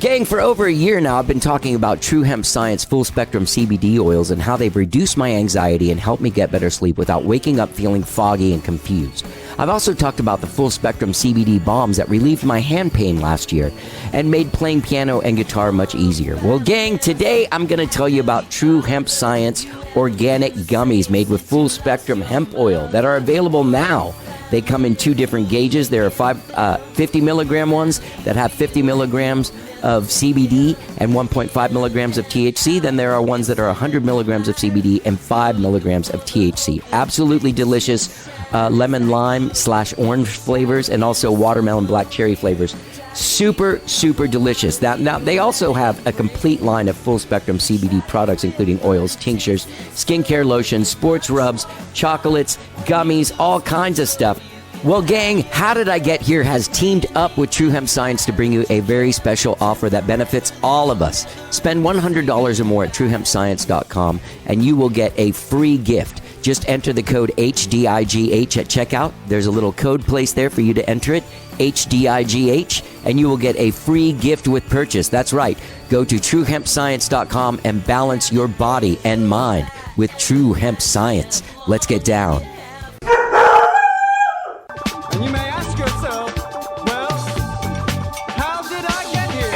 Gang, for over a year now, I've been talking about True Hemp Science full spectrum CBD oils and how they've reduced my anxiety and helped me get better sleep without waking up feeling foggy and confused. I've also talked about the full spectrum CBD bombs that relieved my hand pain last year and made playing piano and guitar much easier. Well, gang, today I'm going to tell you about True Hemp Science organic gummies made with full spectrum hemp oil that are available now. They come in two different gauges. There are 50 milligram ones that have 50 milligrams of CBD and 1.5 milligrams of THC. Then there are ones that are 100 milligrams of CBD and 5 milligrams of THC. Absolutely delicious lemon lime / orange flavors and also watermelon black cherry flavors. Super, super delicious. Now, they also have a complete line of full spectrum CBD products, including oils, tinctures, skincare lotions, sports rubs, chocolates, gummies, all kinds of stuff. Well, gang, How Did I Get Here has teamed up with True Hemp Science to bring you a very special offer that benefits all of us. Spend $100 or more at truehempscience.com and you will get a free gift. Just enter the code HDIGH at checkout. There's a little code placed there for you to enter it, HDIGH, and you will get a free gift with purchase. That's right. Go to truehempscience.com and balance your body and mind with True Hemp Science. Let's get down. And you may ask yourself, well, how did I get here?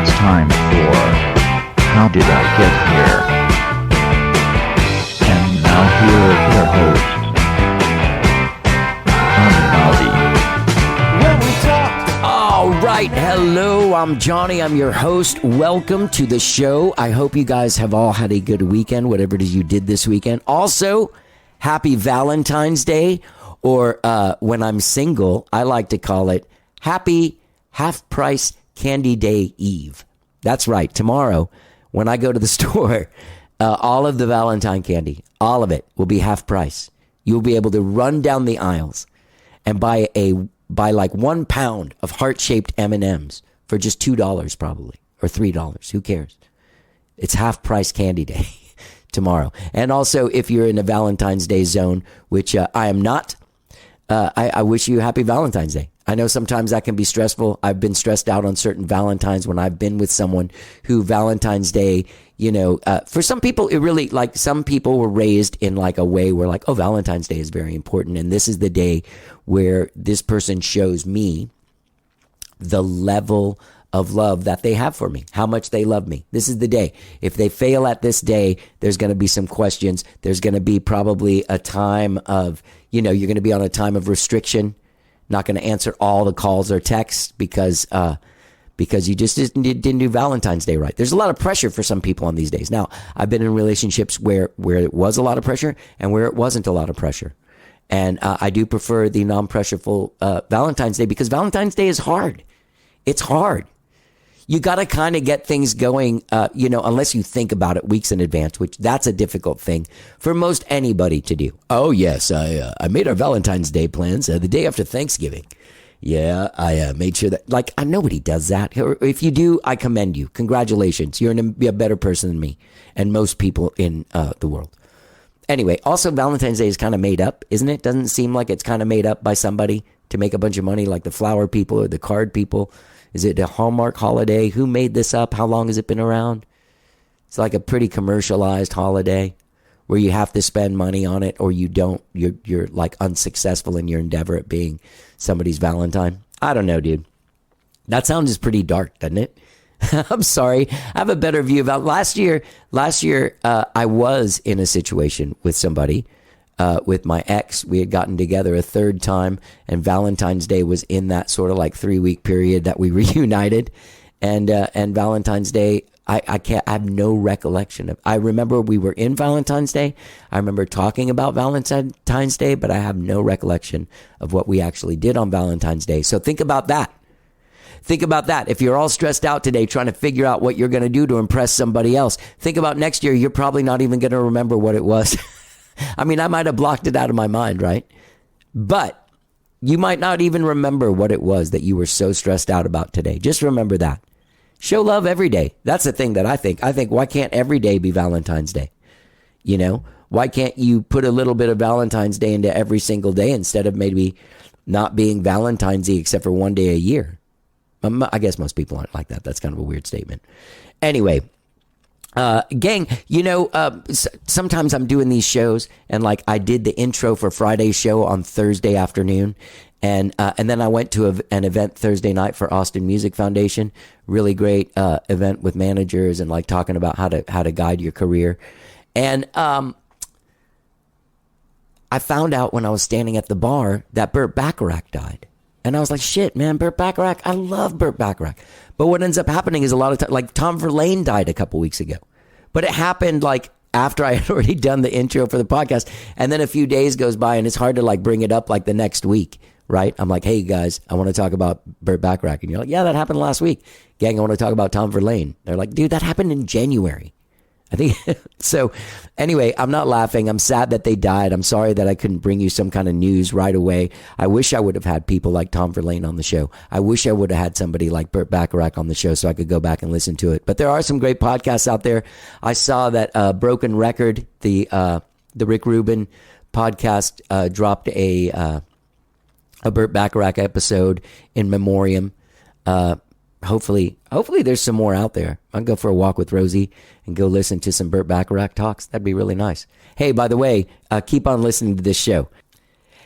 It's time for How Did I Get Here? And now here is your host, All right. Hello, I'm Johnny. I'm your host. Welcome to the show. I hope you guys have all had a good weekend, whatever it is you did this weekend. Also, happy Valentine's Day, or when I'm single, I like to call it Happy Half-Price Candy Day Eve. That's right. Tomorrow, when I go to the store, all of the Valentine candy, all of it will be half price. You'll be able to run down the aisles and buy like 1 pound of heart-shaped M&Ms for just $2 probably, or $3. Who cares? It's half-price candy day tomorrow. And also, if you're in a Valentine's Day zone, which I am not, I wish you happy Valentine's Day. I know sometimes that can be stressful. I've been stressed out on certain Valentines when I've been with someone who Valentine's Day, for some people, it really, like, some people were raised in like a way where like, oh, Valentine's Day is very important. And this is the day where this person shows me the level of love that they have for me, how much they love me. This is the day. If they fail at this day, there's going to be some questions. There's going to be probably a time of, you're going to be on a time of restriction. Not going to answer all the calls or texts because you just didn't do Valentine's Day right. There's a lot of pressure for some people on these days. Now, I've been in relationships where it was a lot of pressure and where it wasn't a lot of pressure. And I do prefer the non-pressureful Valentine's Day because Valentine's Day is hard. It's hard. You got to kind of get things going, unless you think about it weeks in advance, which that's a difficult thing for most anybody to do. Oh, yes, I made our Valentine's Day plans the day after Thanksgiving. Yeah, I made sure that, nobody does that. If you do, I commend you. Congratulations. You're going to be a better person than me and most people in the world. Anyway, also Valentine's Day is kind of made up, isn't it? Doesn't it seem like it's kind of made up by somebody to make a bunch of money, like the flower people or the card people? Is it a Hallmark holiday? Who made this up? How long has it been around? It's like a pretty commercialized holiday where you have to spend money on it or you don't. You're like unsuccessful in your endeavor at being somebody's Valentine. I don't know, dude. That sounds pretty dark, doesn't it? I'm sorry. I have a better view about last year. I was in a situation with somebody. With my ex, we had gotten together a third time, and Valentine's Day was in that sort of like 3-week period that we reunited, and Valentine's Day, I have no recollection of. I remember we were in Valentine's Day. I remember talking about Valentine's Day, but I have no recollection of what we actually did on Valentine's Day. So think about that. Think about that. If you're all stressed out today trying to figure out what you're going to do to impress somebody else, think about next year. You're probably not even going to remember what it was. I mean, I might have blocked it out of my mind, right? But you might not even remember what it was that you were so stressed out about today. Just remember that. Show love every day. That's the thing that I think. Why can't every day be Valentine's Day? You know, why can't you put a little bit of Valentine's Day into every single day instead of maybe not being Valentine's Day except for one day a year? I guess most people aren't like that. That's kind of a weird statement. Anyway, gang, you know, sometimes I'm doing these shows and like I did the intro for Friday's show on Thursday afternoon. And then I went to an event Thursday night for Austin Music Foundation. Really great event with managers and like talking about how to guide your career. And I found out when I was standing at the bar that Burt Bacharach died. And I was like, shit, man, Burt Bacharach. I love Burt Bacharach. But what ends up happening is a lot of times, like Tom Verlaine died a couple weeks ago. But it happened like after I had already done the intro for the podcast. And then a few days goes by and it's hard to like bring it up like the next week, right? I'm like, hey guys, I want to talk about Burt Bacharach. And you're like, yeah, that happened last week. Gang, I want to talk about Tom Verlaine. They're like, dude, that happened in January. I think so. Anyway, I'm not laughing. I'm sad that they died. I'm sorry that I couldn't bring you some kind of news right away. I wish I would have had people like Tom Verlaine on the show. I wish I would have had somebody like Burt Bacharach on the show so I could go back and listen to it. But there are some great podcasts out there. I saw that Broken Record, the Rick Rubin podcast, dropped a Burt Bacharach episode in memoriam. Hopefully there's some more out there. I'll go for a walk with Rosie and go listen to some Burt Bacharach talks. That'd be really nice. Hey, by the way, keep on listening to this show.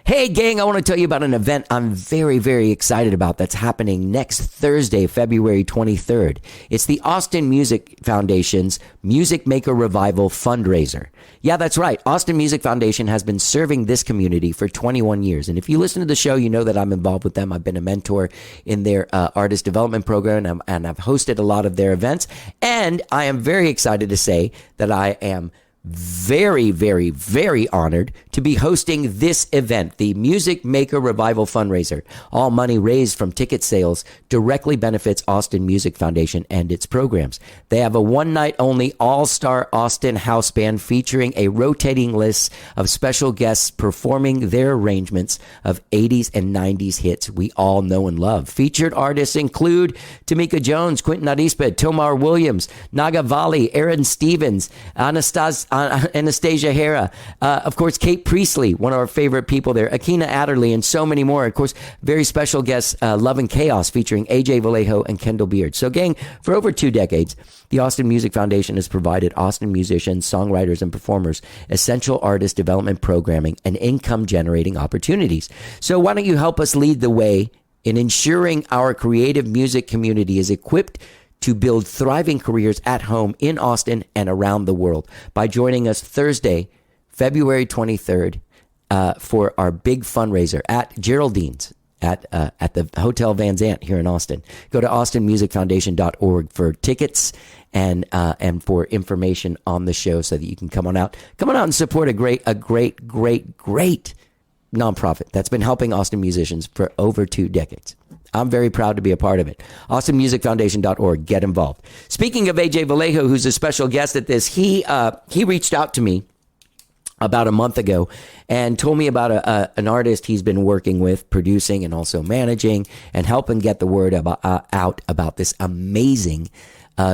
Hey, gang, I want to tell you about an event I'm very, very excited about that's happening next Thursday, February 23rd. It's the Austin Music Foundation's Music Maker Revival fundraiser. Yeah, that's right. Austin Music Foundation has been serving this community for 21 years. And if you listen to the show, you know that I'm involved with them. I've been a mentor in their artist development program, and I've hosted a lot of their events. And I am very excited to say that I am very, very, very honored to be hosting this event, the Music Maker Revival Fundraiser. All money raised from ticket sales directly benefits Austin Music Foundation and its programs. They have a one-night-only all-star Austin house band featuring a rotating list of special guests performing their arrangements of 80s and 90s hits we all know and love. Featured artists include Tamika Jones, Quentin Arispe, Tomar Williams, Naga Valley, Aaron Stevens, Anastasia Hera, of course, Kate Priestley, one of our favorite people there, Akina Adderley, and so many more. Of course, very special guests, Love and Chaos, featuring AJ Vallejo and Kendall Beard. So, gang, for over 2 decades, the Austin Music Foundation has provided Austin musicians, songwriters, and performers essential artist development programming and income-generating opportunities. So why don't you help us lead the way in ensuring our creative music community is equipped to build thriving careers at home in Austin and around the world by joining us Thursday, February 23rd, for our big fundraiser at Geraldine's at the Hotel Van Zant here in Austin. Go to austinmusicfoundation.org for tickets and for information on the show so that you can come on out and support a great nonprofit that's been helping Austin musicians for over 2 decades. I'm very proud to be a part of it. AustinMusicFoundation.org. Get involved. Speaking of AJ Vallejo, who's a special guest at this, he reached out to me about a month ago and told me about an artist he's been working with, producing and also managing, and helping get the word out about this amazing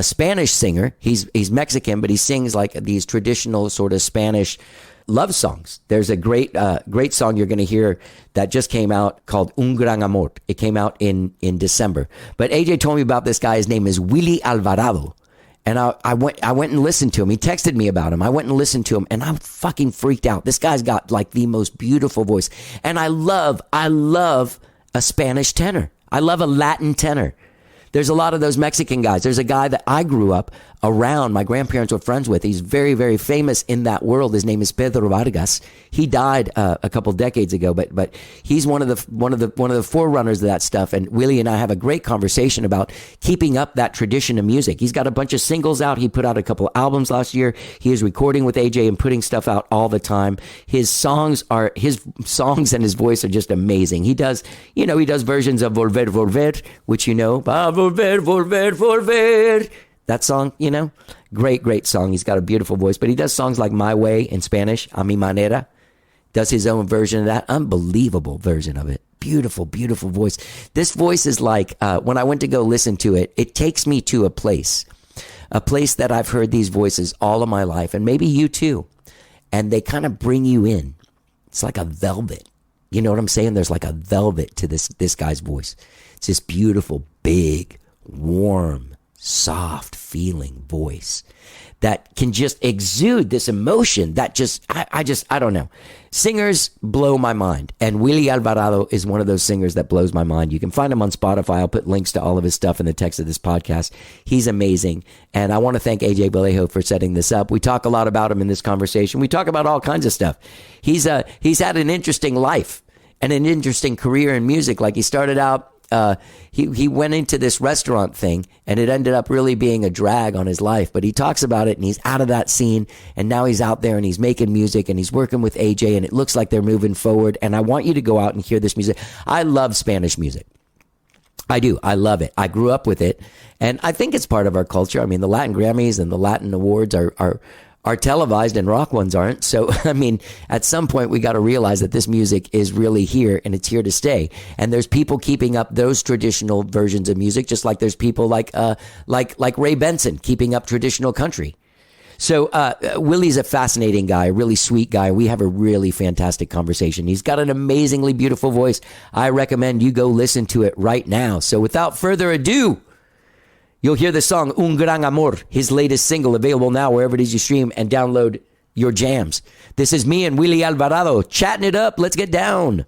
Spanish singer. He's Mexican, but he sings like these traditional sort of Spanish love songs. There's a great song you're going to hear that just came out called Un Gran Amor. It came out in December. But AJ told me about this guy. His name is Willie Alvarado. And I went and listened to him. He texted me about him. I went and listened to him, and I fucking freaked out. This guy's got like the most beautiful voice. And I love a Spanish tenor. I love a Latin tenor. There's a lot of those Mexican guys. There's a guy that I grew up around. My grandparents were friends with. He's very, very famous in that world. His name is Pedro Vargas. He died a couple decades ago, but he's one of the forerunners of that stuff. And Willie and I have a great conversation about keeping up that tradition of music. He's got a bunch of singles out. He put out a couple albums last year. He is recording with AJ and putting stuff out all the time. His songs and his voice are just amazing. He does versions of Volver, Volver, which you know, Volver, Volver, Volver. That song, great song. He's got a beautiful voice, but he does songs like My Way in Spanish, A Mi Manera. Does his own version of that. Unbelievable version of it. beautiful, beautiful voice. This voice is like, when I went to go listen to it, it takes me to a place that I've heard these voices all of my life, and maybe you too. And they kind of bring you in. It's like a velvet. You know what I'm saying? There's like a velvet to this guy's voice. It's this beautiful, big, warm, soft feeling voice that can just exude this emotion that just, I don't know. Singers blow my mind. And Willie Alvarado is one of those singers that blows my mind. You can find him on Spotify. I'll put links to all of his stuff in the text of this podcast. He's amazing. And I want to thank AJ Vallejo for setting this up. We talk a lot about him in this conversation. We talk about all kinds of stuff. He's had an interesting life and an interesting career in music. Like he started out, he went into this restaurant thing and it ended up really being a drag on his life, but he talks about it and he's out of that scene and now he's out there and he's making music and he's working with AJ and it looks like they're moving forward. And I want you to go out and hear this music. I love Spanish music. I do. I love it. I grew up with it and I think it's part of our culture. I mean, the Latin Grammys and the Latin awards are televised and rock ones aren't. So, I mean, at some point we got to realize that this music is really here and it's here to stay. And there's people keeping up those traditional versions of music, just like there's people like Ray Benson keeping up traditional country. So, Willie's a fascinating guy, a really sweet guy. We have a really fantastic conversation. He's got an amazingly beautiful voice. I recommend you go listen to it right now. So without further ado, you'll hear the song Un Gran Amor, his latest single, available now wherever it is you stream and download your jams. This is me and Willie Alvarado chatting it up. Let's get down.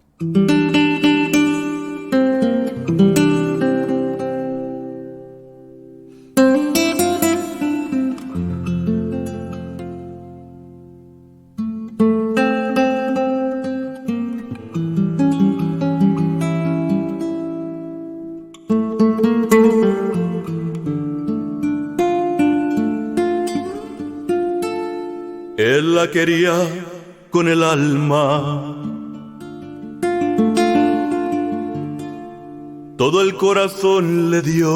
Él la quería con el alma, todo el corazón le dio.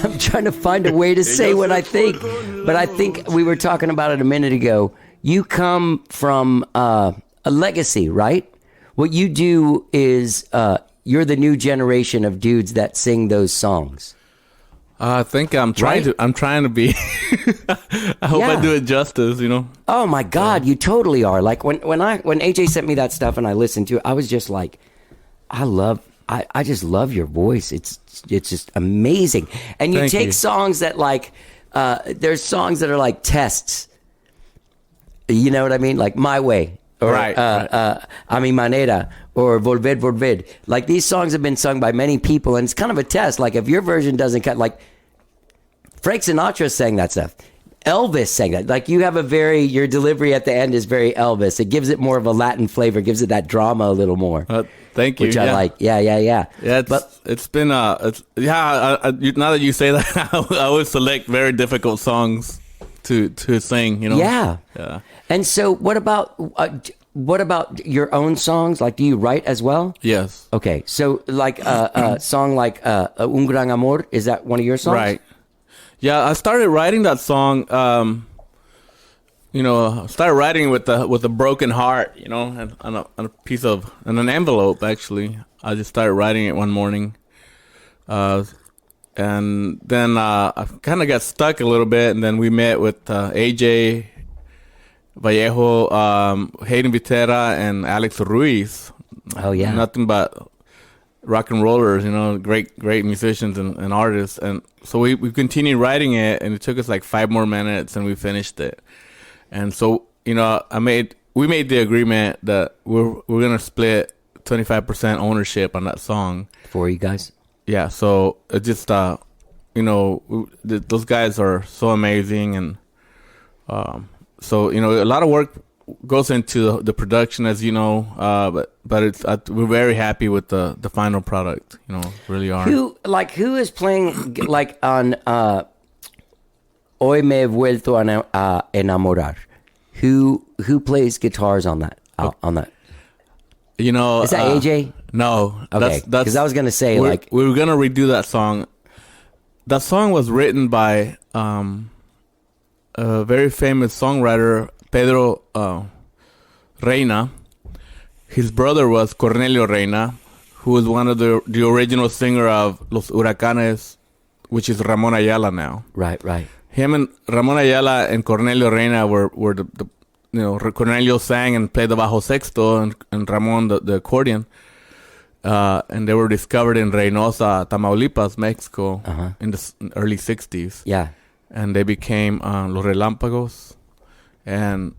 I'm trying to find a way to say what I think, but I think we were talking about it a minute ago. You come from a legacy, right? What you do is you're the new generation of dudes that sing those songs. I think I'm trying Right? I'm trying to be. I hope Yeah. I do it justice, you know. Oh my God, you totally are. Like when AJ sent me that stuff and I listened to it, I was just like, I just love your voice. It's just amazing. And you Thank take you. songs that like, there's songs that are like tests. You know what I mean? Like My Way. Or, Right. A Mi Manera, or Volver. Like these songs have been sung by many people, and it's kind of a test. Like if your version doesn't cut, like Frank Sinatra sang that stuff. Elvis sang that. Like you have your delivery at the end is very Elvis. It gives it more of a Latin flavor, gives it that drama a little more. Thank you. Which I like. Yeah. Yeah, But it's been now that you say that, I would select very difficult songs to sing, you know. yeah. Yeah. And so what about your own songs? Like do you write as well? Yes. Okay. So like a song like Un Gran Amor, is that one of your songs? Right. Yeah, I started writing that song. Started writing with a broken heart, you know, and on an envelope. Actually, I just started writing it one morning, and then I kind of got stuck a little bit, and then we met with AJ Vallejo, Hayden Vitera, and Alex Ruiz. Oh yeah. Nothing but rock and rollers, you know, great musicians and artists. And so we continued writing it, and it took us like 5 more minutes, and we finished it. And so, you know, we made the agreement that we're gonna split 25% ownership on that song For you guys. Yeah, so it just those guys are so amazing, and so you know a lot of work goes into the production, as you know, but it's we're very happy with the final product, you know, really are. Who is playing like on Hoy Me He Vuelto a Enamorar? Who plays guitars on that? On that? You know, Is that AJ? No, Okay, that's 'cause I was gonna say, we like- were gonna redo that song. That song was written by a very famous songwriter, Pedro Reina, his brother was Cornelio Reina, who was one of the original singer of Los Huracanes, which is Ramon Ayala now. Right. Him and Ramon Ayala and Cornelio Reina were the Cornelio sang and played the bajo sexto and Ramon the accordion. And they were discovered in Reynosa, Tamaulipas, Mexico, in the early 60s. Yeah. And they became Los Relámpagos. And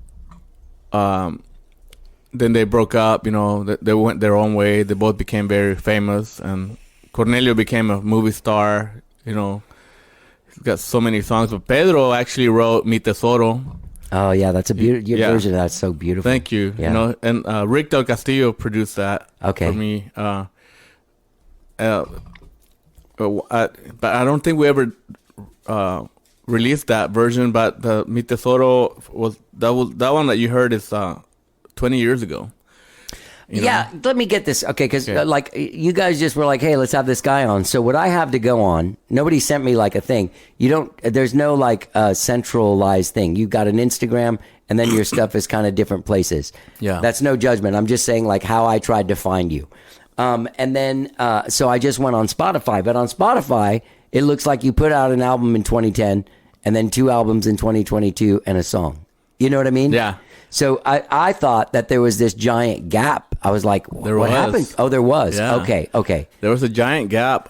then they broke up, they went their own way. They both became very famous. And Cornelio became a movie star, He's got so many songs. But Pedro actually wrote Mi Tesoro. Oh, yeah, that's a beautiful. Your version of that's so beautiful. Thank you. Yeah. And Rick Del Castillo produced that for me. But I don't think we ever released that version. But the Mi Tesoro was that one that you heard is 20 years ago. Yeah, let me get this. Okay, because like you guys just were like, hey, let's have this guy on. So what I have to go on, nobody sent me like a thing. There's no like centralized thing. You've got an Instagram and then your stuff is kind of different places. Yeah. That's no judgment. I'm just saying like how I tried to find you. And then, so I just went on Spotify. But on Spotify, it looks like you put out an album in 2010 and then 2 albums in 2022 and a song. You know what I mean? Yeah. So I thought that there was this giant gap. I was like, what happened? Oh, there was. Yeah. Okay. There was a giant gap.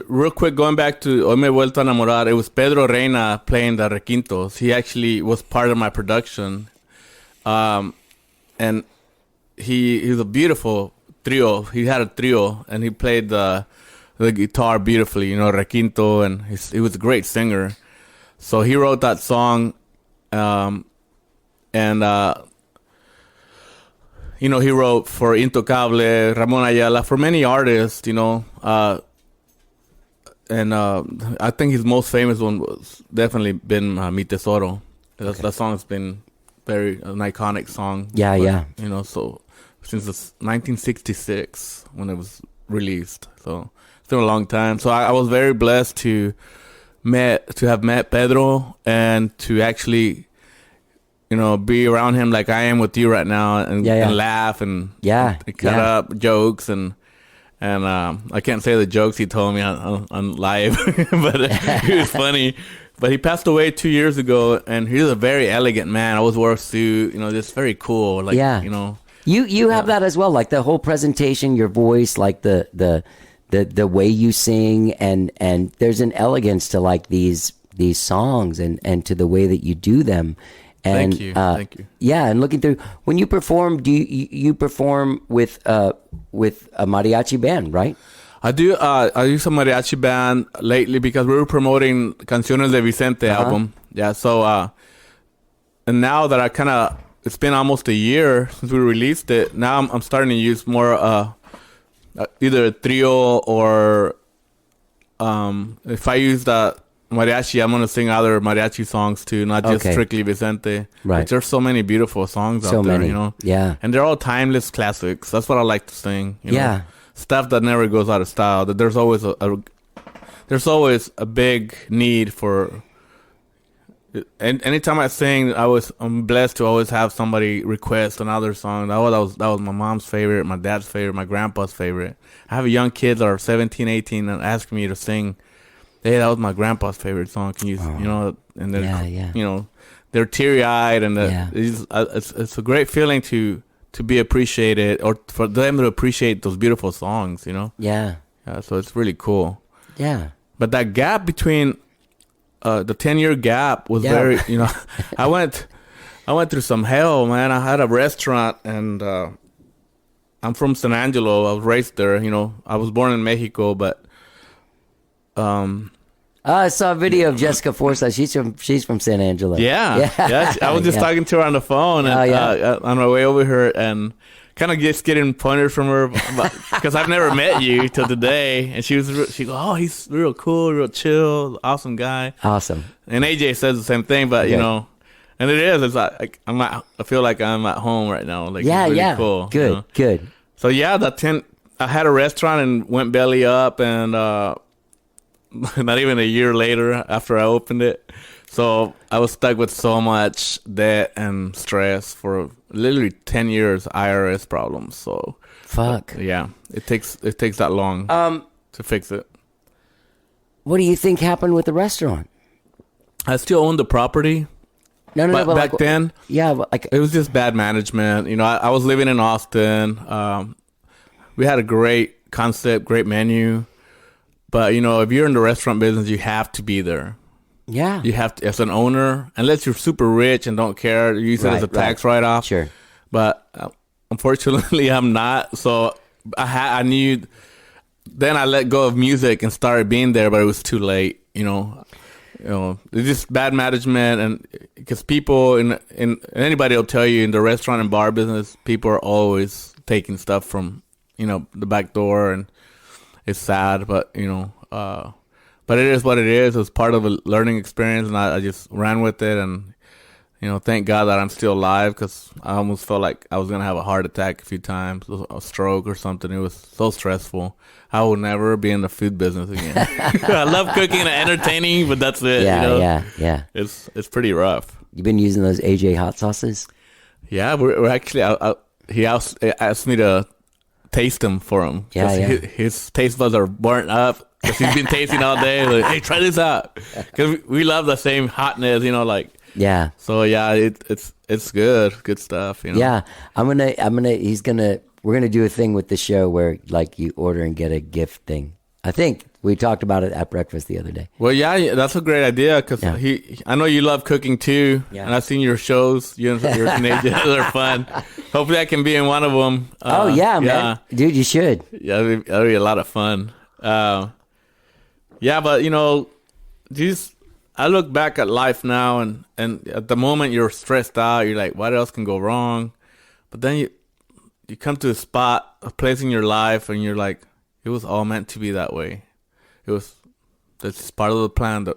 Real quick, going back to Hoy Me He Vuelto a Enamorar, it was Pedro Reina playing the requintos. He actually was part of my production. And he's a beautiful trio. He had a trio, and he played the guitar beautifully, requinto, and he was a great singer. So he wrote that song, and he wrote for Intocable, Ramon Ayala, for many artists, and I think his most famous one was definitely been Mi Tesoro. That song has been an iconic song. Yeah. So since 1966 when it was released, so it's been a long time. So I was very blessed to have met Pedro and to actually be around him like I am with you right now, and laugh and cut up jokes and I can't say the jokes he told me on live, but he was funny. But he passed away 2 years ago, and he's a very elegant man. I always wore a suit, just very cool. Like, You have that as well, like the whole presentation, your voice, like the way you sing, and there's an elegance to like these songs and to the way that you do them. And, Thank you. Yeah, and looking through, when you perform, do you perform with a mariachi band, right? I do. I use a mariachi band lately because we were promoting Canciones de Vicente album. Yeah. So, and now that it's been almost a year since we released it. Now I'm starting to use more either a trio or if I use that mariachi, I'm gonna sing other mariachi songs too, not just strictly Vicente. Right. There's so many beautiful songs out there, Yeah. And they're all timeless classics. That's what I like to sing. Stuff that never goes out of style. That there's always a big need for. And anytime I sing, I'm blessed to always have somebody request another song. That was my mom's favorite, my dad's favorite, my grandpa's favorite. I have young kids that are 17, 18 and ask me to sing. Hey, that was my grandpa's favorite song. Can you, and then, they're teary eyed, and it's a great feeling to be appreciated, or for them to appreciate those beautiful songs, Yeah. So it's really cool. Yeah. But that gap between the 10-year gap was very, I went through some hell, man. I had a restaurant, and I'm from San Angelo. I was raised there. I was born in Mexico, but I saw a video of Jessica Forsyth. She's from San Angelo. Yeah. I was just talking to her on the phone and on my way over here, and kind of just getting pointers from her because I've never met you till today. And she goes, oh, he's real cool, real chill, awesome guy. Awesome. And AJ says the same thing, but and it is. It's like I feel like I'm at home right now. Like, it's really cool. Good, good. So I had a restaurant and went belly up, and not even a year later after I opened it. So I was stuck with so much debt and stress for literally 10 years, IRS problems. So Fuck. yeah, it takes that long to fix it. What do you think happened with the restaurant? I still own the property. No, But back then, yeah, but like, it was just bad management. You know, I was living in Austin. We had a great concept, great menu. But, you know, if you're in the restaurant business, you have to be there. yeah, You have to, as an owner, unless you're super rich and don't care, you use it as a tax write-off. Sure. But unfortunately, I'm not. So I knew. Then I let go of music and started being there, but it was too late. You know, it's just bad management, and because people in anybody will tell you in the restaurant and bar business, people are always taking stuff from the back door, and it's sad, but but it is what it is. It was part of a learning experience, and I just ran with it, and thank God that I'm still alive, because I almost felt like I was gonna have a heart attack a few times, a stroke or something. It was so stressful. I will never be in the food business again. I love cooking and entertaining, but that's it. Yeah. It's pretty rough. You've been using those AJ hot sauces? Yeah, we're actually. He asked me to taste them for him. Yeah. His taste buds are burnt up because he's been tasting all day. Like, hey, try this out, because we love the same hotness. Yeah. So yeah, it's good stuff. Yeah, we're gonna do a thing with the show where like you order and get a gift thing. I think we talked about it at breakfast the other day. Well, yeah, that's a great idea, because I know you love cooking too, and I've seen your shows. Your teenagers are fun. Hopefully, I can be in one of them. Man, dude, you should. Yeah, that'd be a lot of fun. Yeah, but I look back at life now, and at the moment you're stressed out. You're like, what else can go wrong? But then you come to a place in your life, and you're like, it was all meant to be that way. That's part of the plan, the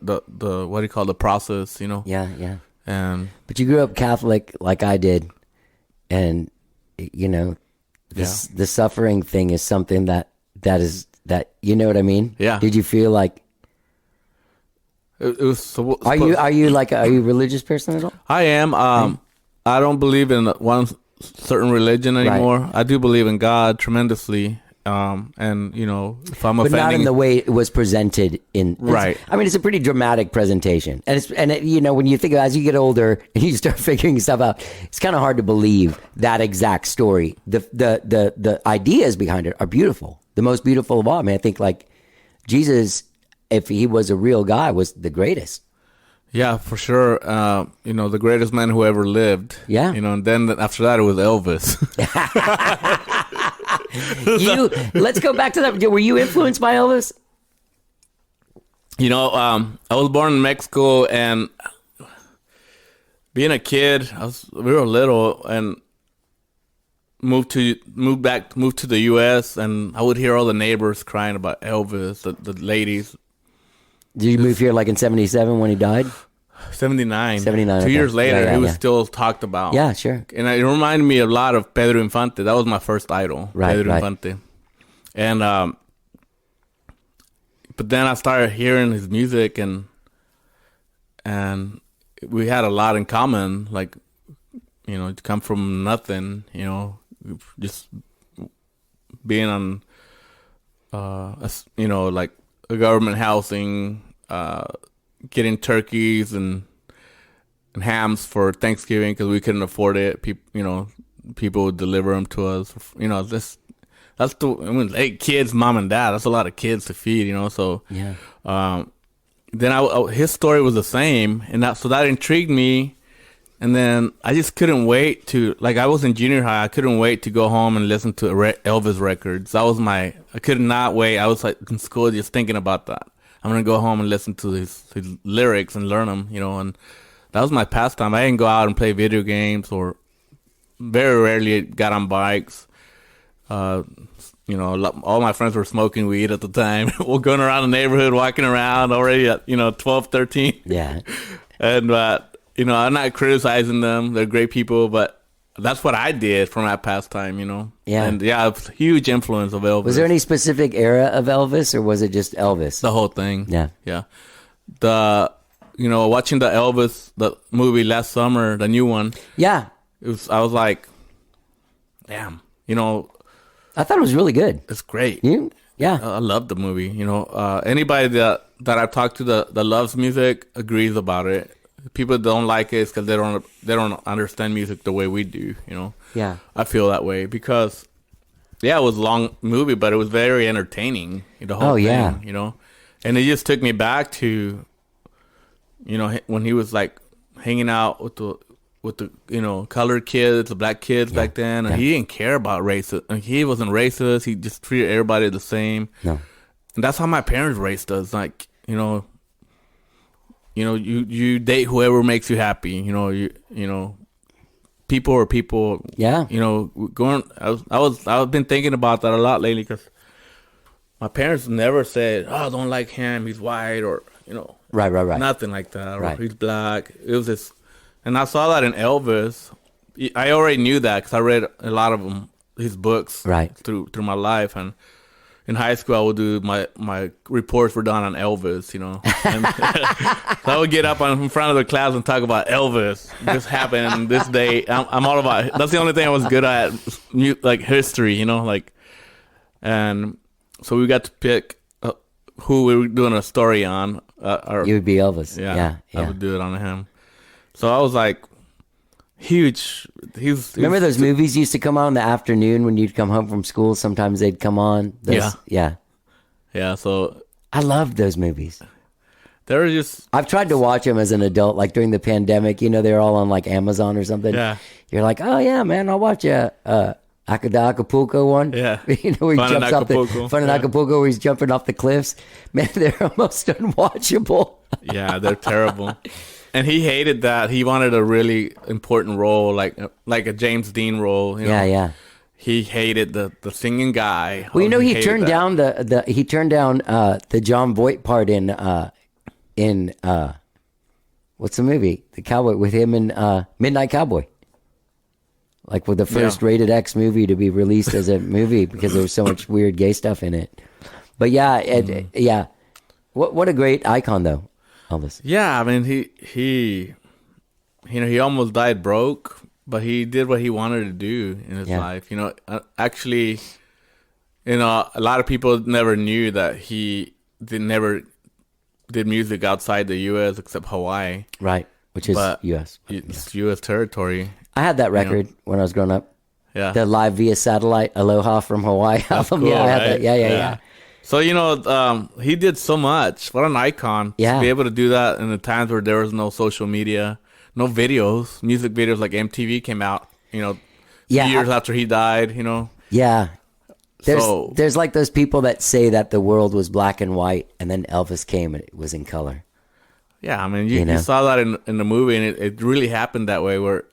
what do you call the process, Yeah. And but you grew up Catholic like I did, and the suffering thing is something that you know what I mean? Yeah. Did you feel like it was? So, are you a religious person at all? I am. I don't believe in one certain religion anymore. Right. I do believe in God tremendously. And if I'm offending, but not in the way it was presented right. I mean, it's a pretty dramatic presentation, and when you think as you get older and you start figuring stuff out, it's kind of hard to believe that exact story. The ideas behind it are beautiful, the most beautiful of all. I mean, I think like Jesus, if he was a real guy, was the greatest. Yeah, for sure. The greatest man who ever lived. Yeah. And then after that, it was Elvis. Let's go back to that. Were you influenced by Elvis? I was born in Mexico, and being a kid, we were little, and moved to the U.S., and I would hear all the neighbors crying about Elvis, the ladies. Did you move here like in 77 when he died? 79. 79. 2 years later, yeah, he was still talked about. Yeah, sure. And it reminded me a lot of Pedro Infante. That was my first idol, Pedro Infante. And but then I started hearing his music, and we had a lot in common. Like, to come from nothing, just being on, like a government housing, getting turkeys and hams for Thanksgiving because we couldn't afford it. People would deliver them to us. That's 8 kids, mom and dad. That's a lot of kids to feed. So yeah. Then his story was the same, and that intrigued me. And then I just couldn't wait to, like, I was in junior high. I couldn't wait to go home and listen to Elvis records. I could not wait. I was like in school just thinking about that. I'm going to go home and listen to his lyrics and learn them, and that was my pastime. I didn't go out and play video games, or very rarely got on bikes. All my friends were smoking weed at the time. We're going around the neighborhood, walking around already at, 12, 13. Yeah. And, I'm not criticizing them. They're great people, but that's what I did for my pastime, Yeah. And yeah, it's a huge influence of Elvis. Was there any specific era of Elvis, or was it just Elvis? The whole thing. Yeah. Yeah. Watching the Elvis, the movie last summer, the new one. Yeah. I was like, damn, I thought it was really good. it's great. You? Yeah. I love the movie. Anybody that I've talked to that loves music agrees about it. People that don't like it because they don't understand music the way we do. Yeah. I feel that way because, yeah, it was a long movie, but it was very entertaining. The whole thing, yeah. And it just took me back to, when he was like hanging out with the colored kids, the black kids back then, and he didn't care about race. He wasn't racist. He just treated everybody the same. No. And that's how my parents raised us. Like, you date whoever makes you happy. People are people. Yeah. I've been thinking about that a lot lately because my parents never said, "Oh, I don't like him. He's white," or Right. nothing like that. Or Right. he's black. It was just, and I saw that in Elvis. I already knew that because I read a lot of his books through my life. And in high school, I would do my reports were done on Elvis, And so I would get up in front of the class and talk about Elvis. This happened this day. I'm all about. That's the only thing I was good at, like history, And so we got to pick who we were doing a story on. You would be Elvis. Yeah, I would do it on him. So I was like, huge. Remember those movies used to come on in the afternoon when you'd come home from school? Sometimes they'd come on. Yeah. So I loved those movies. They were just. I've tried to watch them as an adult, like during the pandemic. They're all on like Amazon or something. Yeah. You're like, oh yeah, man, I'll watch the Acapulco one. Yeah. Where he jumps off Fun in Acapulco, where he's jumping off the cliffs. Man, they're almost unwatchable. Yeah, they're terrible. And he hated that. He wanted a really important role, like a James Dean role. Yeah. He hated the singing guy. Well, he turned down the John Voight part in what's the movie? The cowboy with him in Midnight Cowboy. Like with the first rated X movie to be released as a movie because there was so much weird gay stuff in it. But yeah. What a great icon though, Elvis. Yeah, I mean he almost died broke, but he did what he wanted to do in his life. Actually, a lot of people never knew that he never did music outside the U.S. except Hawaii. Right, which is U.S. It's U.S. territory. I had that record when I was growing up. Yeah. The live via satellite Aloha from Hawaii album. Cool, I had right? that. Yeah. So, he did so much. What an icon. Yeah. To be able to do that in the times where there was no social media, no videos, music videos like MTV came out, few years after he died, Yeah. There's like those people that say that the world was black and white and then Elvis came and it was in color. Yeah, I mean, you saw that in the movie and it really happened that way where,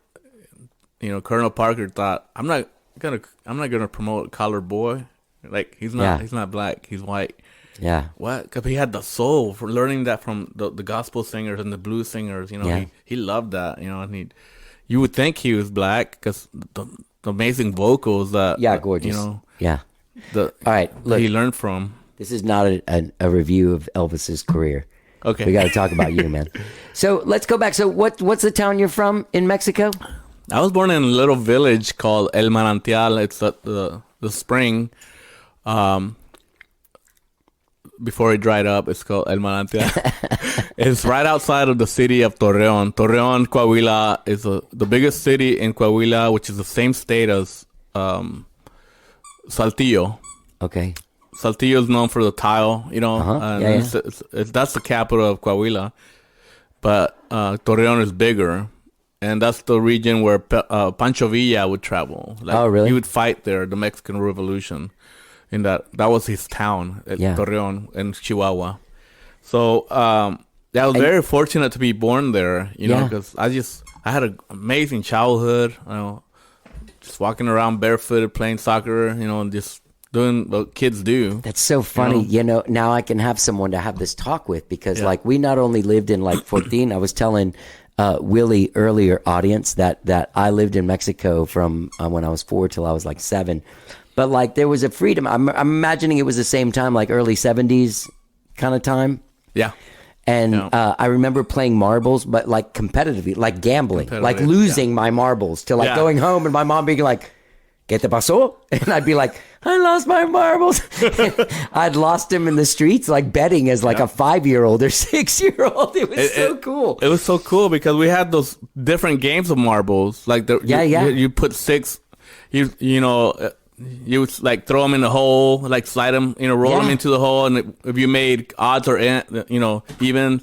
Colonel Parker thought, I'm not gonna promote a colored boy. Like he's not black, he's white. Yeah. What? Because he had the soul for learning that from the gospel singers and the blues singers. He loved that. And you would think he was black because the amazing vocals that gorgeous. Yeah. All right, look, he learned from. This is not a review of Elvis's career. Okay, we got to talk about you, man. So let's go back. So what's the town you're from in Mexico? I was born in a little village called El Manantial. It's the spring. Before it dried up, it's called El Manantial. It's right outside of the city of Torreon. Torreon, Coahuila is the biggest city in Coahuila, which is the same state as Saltillo. Okay. Saltillo is known for the tile, and that's the capital of Coahuila. But Torreon is bigger, and that's the region where Pancho Villa would travel. Oh, really? He would fight there, the Mexican Revolution. In that was his town, Torreon in Chihuahua. So I was very fortunate to be born there, because I had an amazing childhood. Just walking around barefooted, playing soccer, and just doing what kids do. That's so funny. Now I can have someone to have this talk with because, like, we not only lived in like 14. I was telling Willie earlier, audience, that I lived in Mexico from when I was 4 till I was like 7. But like there was a freedom. I'm imagining it was the same time, like early 70s kind of time. Yeah. And I remember playing marbles, but like competitively, like gambling, like losing my marbles to like going home and my mom being like, ¿Qué te pasó? And I'd be like, I lost my marbles. I'd lost them in the streets, like betting as like a 5-year-old or 6-year-old. It was so cool. It was so cool because we had those different games of marbles. Like you put 6, you know, you would like throw them in the hole, like slide them, you know, roll them into the hole, and if you made odds or you know even.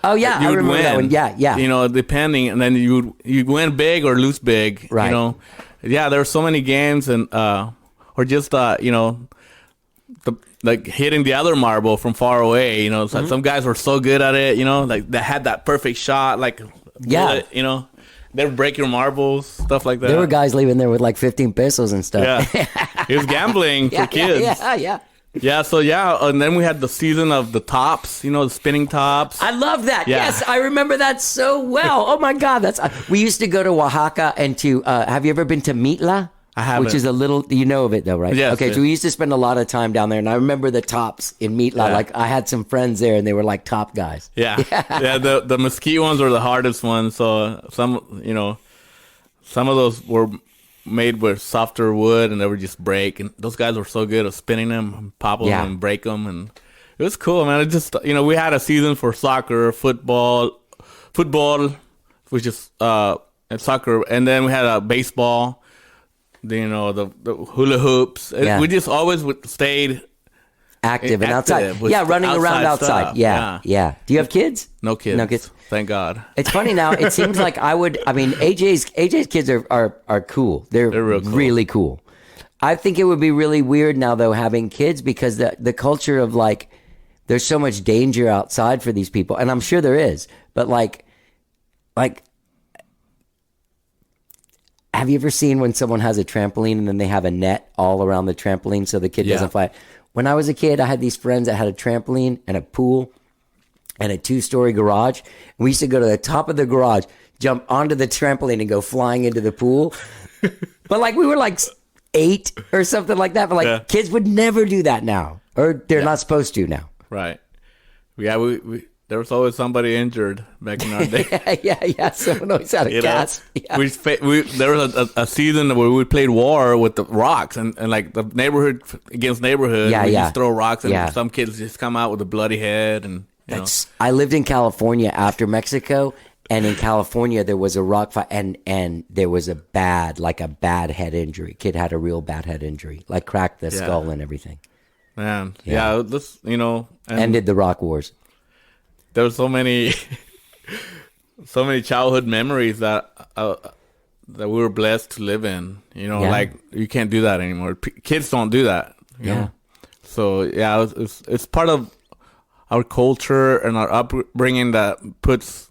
Oh yeah, I remember that one. Yeah. You know, depending, and then you win big or lose big. Right. You know, yeah. There were so many games, and or just you know, like hitting the other marble from far away. You know, some guys were so good at it. You know, like they had that perfect shot. Like bullet, you know. They would break your marbles, stuff like that. There were guys leaving there with like 15 pesos and stuff. Yeah. It was gambling for kids. Yeah, so and then we had the season of the tops, you know, the spinning tops. I love that. Yeah. Yes, I remember that so well. Oh my God, we used to go to Oaxaca and to. Have you ever been to Mitla? I haven't. Which is a little. You know of it though, right? Yes. Okay, so we used to spend a lot of time down there, and I remember the tops in Mitla. Yeah. Like I had some friends there, and they were like top guys. Yeah. The mesquite ones were the hardest ones. So some of those were made with softer wood, and they would just break. And those guys were so good at spinning them, and pop them, and break them, and it was cool, man. It just we had a season for soccer, football, which is and soccer, and then we had a baseball. The hula hoops. We just always stayed active and outside. Yeah, running around outside. Yeah. Do you have kids? No kids. Thank God. It's funny now. It seems like AJ's kids are cool. They're real cool. Really cool. I think it would be really weird now though having kids because the culture of like there's so much danger outside for these people, and I'm sure there is. But like. Have you ever seen when someone has a trampoline and then they have a net all around the trampoline so the kid doesn't fly? When I was a kid, I had these friends that had a trampoline and a pool and a 2-story garage. We used to go to the top of the garage, jump onto the trampoline and go flying into the pool. But like we were like 8 or something like that. But like kids would never do that now, or they're not supposed to now. Right. Yeah, we there was always somebody injured back in our day. Yeah. Someone always had a cast. Yeah. There was a season where we played war with the rocks and like the neighborhood against neighborhood. We just throw rocks and some kids just come out with a bloody head. And I lived in California after Mexico, and in California there was a rock fight, and there was a bad head injury. Kid had a real bad head injury, like cracked the skull and everything. Man, this ended the rock wars. There were so many childhood memories that we were blessed to live in. Like you can't do that anymore. Kids don't do that. You know? So it's part of our culture and our upbringing that puts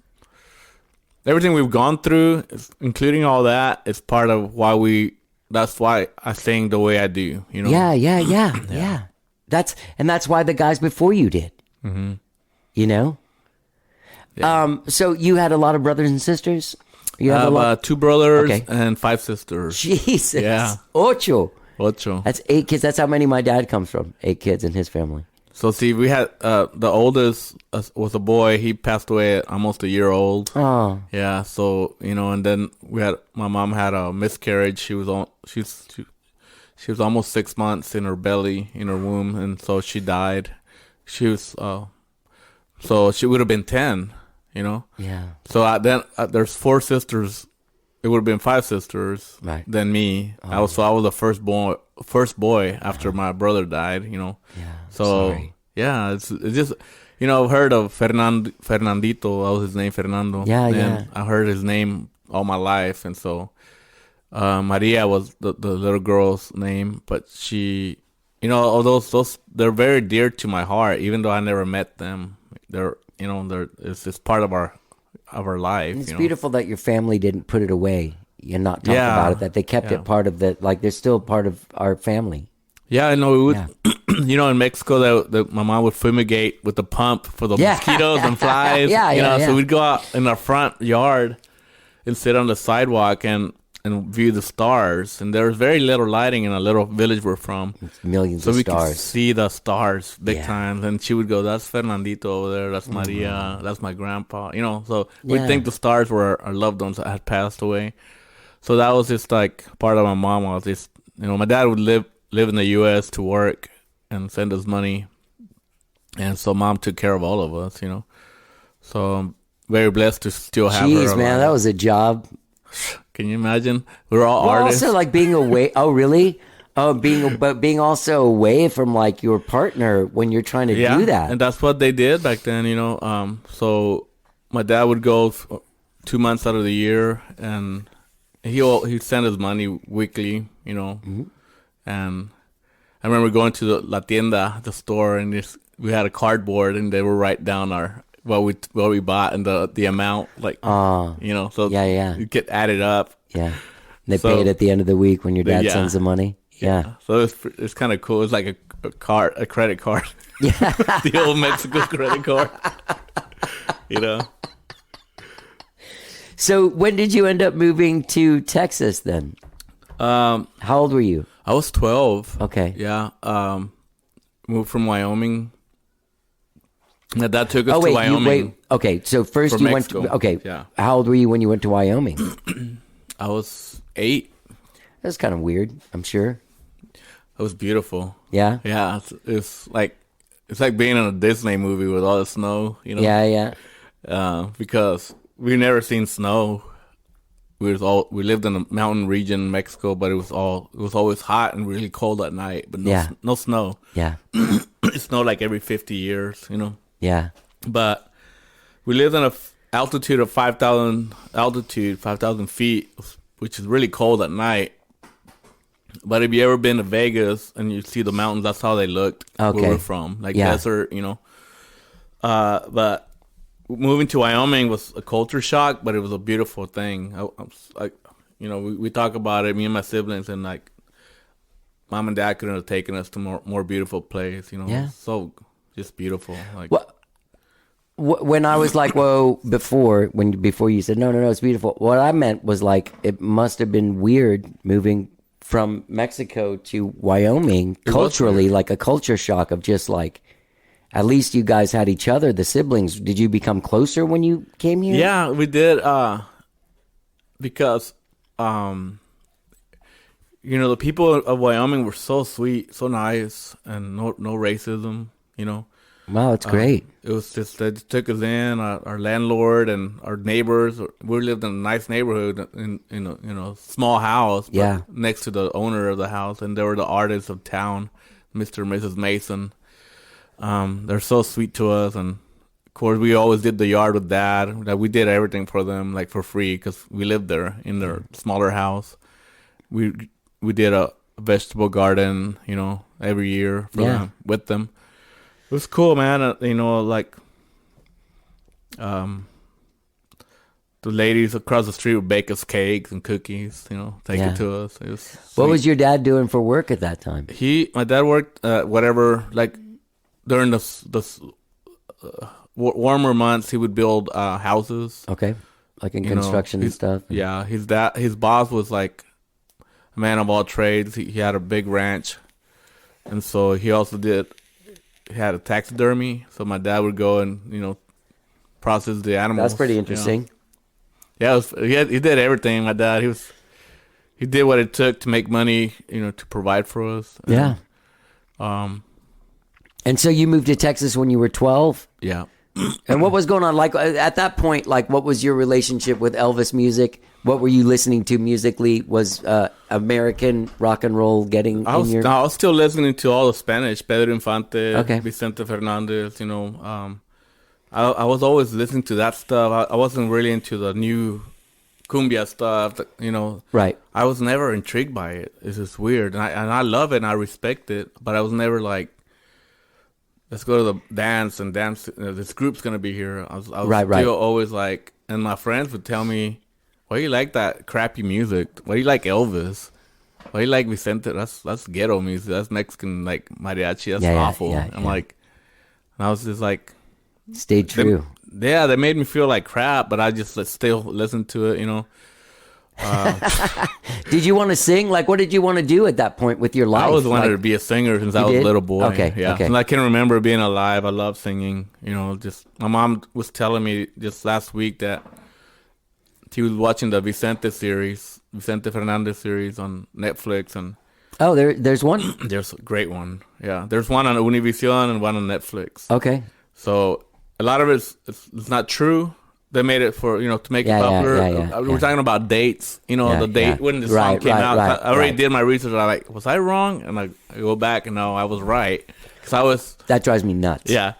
everything we've gone through, including all that, is part of why that's why I sing the way I do. Yeah. That's why the guys before you did. Mm-hmm. So you had a lot of brothers and sisters? You have 2 brothers and 5 sisters. Jesus. Yeah. Ocho. Ocho. That's 8 kids. That's how many my dad comes from. 8 kids in his family. So see, we had the oldest was a boy. He passed away at almost a year old. Oh. Yeah. So and then my mom had a miscarriage. She was almost 6 months in her belly, in her womb, and so she died. She was so she would have been 10. Yeah. So then there's 4 sisters. It would have been 5 sisters. Right. Than me. Oh. I was the first boy after my brother died. Yeah. So sorry. Yeah, it's just I've heard of Fernandito. That was his name, Fernando. Yeah. I heard his name all my life, and so Maria was the little girl's name, but she, all those they're very dear to my heart, even though I never met them. It's just part of our life. And it's beautiful that your family didn't put it away and not talk about it. That they kept it part of they're still part of our family. Yeah, I know. in Mexico, my mom would fumigate with the pump for the mosquitoes and flies. So we'd go out in our front yard and sit on the sidewalk and view the stars. And there was very little lighting in a little village we're from. Millions so of we stars. could see the stars big time. And she would go, "That's Fernandito over there. That's Maria. That's my grandpa." So we'd think the stars were our loved ones that had passed away. So that was just like part of my mom. Was just, my dad would live in the U.S. to work and send us money. And so mom took care of all of us, So I'm very blessed to still have her. Jeez, man, that was a job. Can you imagine? We were all artists. Also, like being away. Oh, really? Oh, being also away from like your partner when you're trying to do that. And that's what they did back then, So my dad would go 2 months out of the year, and he'd send us money weekly, And I remember going to the La Tienda, the store, and we had a cardboard, and they would write down what we bought and the amount, like, So you get added up. Yeah, they pay it at the end of the week when your dad sends the money. Yeah. So it's kind of cool. It's like a credit card. Yeah, the old Mexico credit card. So when did you end up moving to Texas then? How old were you? I was 12. Okay. Yeah. Moved from Wyoming. My dad took us to Wyoming. Okay, so first you Mexico. went to, okay. Yeah. How old were you when you went to Wyoming? I was 8. That's kind of weird, I'm sure. It was beautiful. Yeah? Yeah. It's like being in a Disney movie with all the snow, Yeah. Because we've never seen snow. We lived in a mountain region in Mexico, but it was always hot and really cold at night, but no snow. Yeah. It snowed like every 50 years, Yeah. But we lived on a altitude of 5,000 feet, which is really cold at night. But if you ever been to Vegas and you see the mountains, that's how they looked where we're from, like desert, But moving to Wyoming was a culture shock, but it was a beautiful thing. We talk about it, me and my siblings, and like mom and dad couldn't have taken us to more beautiful place, So just beautiful. Like, when I was like, whoa, before you said no, it's beautiful. What I meant was like it must have been weird moving from Mexico to Wyoming culturally, like a culture shock of just like, at least you guys had each other, the siblings. Did you become closer when you came here? Yeah, we did. Because, the people of Wyoming were so sweet, so nice, and no racism, Wow, it's great. It was just, they took us in, our landlord and our neighbors. We lived in a nice neighborhood in a small house, but next to the owner of the house, and they were the artists of town, Mr. and Mrs. Mason. They're so sweet to us, and of course we always did the yard with Dad. Like, we did everything for them, like for free, because we lived there in their smaller house. We did a vegetable garden, every year for them, with them. It was cool, man. The ladies across the street would bake us cakes and cookies, take it to us. It was sweet. What was your dad doing for work at that time? My dad worked whatever, like during the warmer months, he would build houses. Okay, like in construction and stuff. Yeah, his boss was like a man of all trades. He had a big ranch, and so he also had a taxidermy. So my dad would go and process the animals. That's pretty interesting. Yeah, he did everything. My dad, he did what it took to make money, to provide for us. Yeah. And so you moved to Texas when you were 12? Yeah. And what was going on? Like at that point, like what was your relationship with Elvis music? What were you listening to musically? Was American rock and roll getting I was still listening to all the Spanish, Pedro Infante, Vicente Fernandez, I was always listening to that stuff. I wasn't really into the new cumbia stuff, Right. I was never intrigued by it. It's just weird. And I love it and I respect it, but I was never like, let's go to the dance and dance. This group's going to be here. I was still always like, and my friends would tell me, why do you like that crappy music? Why do you like Elvis? why you like Vicente? That's ghetto music. That's Mexican, like mariachi. That's Yeah, awful. yeah, I'm yeah. like, and I was just like, Stay true. they made me feel like crap, but I just still listen to it, you know. Did you want to sing? Like, what did you want to do at that point with your life? I always wanted Like, to be a singer since I was did? a little boy. Okay, Yeah. okay. And I can remember being alive. I love singing. You know, just my mom was telling me just last week that she was watching the Vicente Fernandez series on Netflix, and oh, there's one. there's a great one. Yeah, there's one on Univision and one on Netflix. Okay. So a lot of it's not true. They made it for, you know, to make Yeah, it yeah, popular. yeah, We're talking about dates, you know, Yeah, the date yeah. when the Right, song came right, out. right, I already right. did my research. I'm like, was I wrong? And I go back and no, I was right, because I was, That drives me nuts. yeah,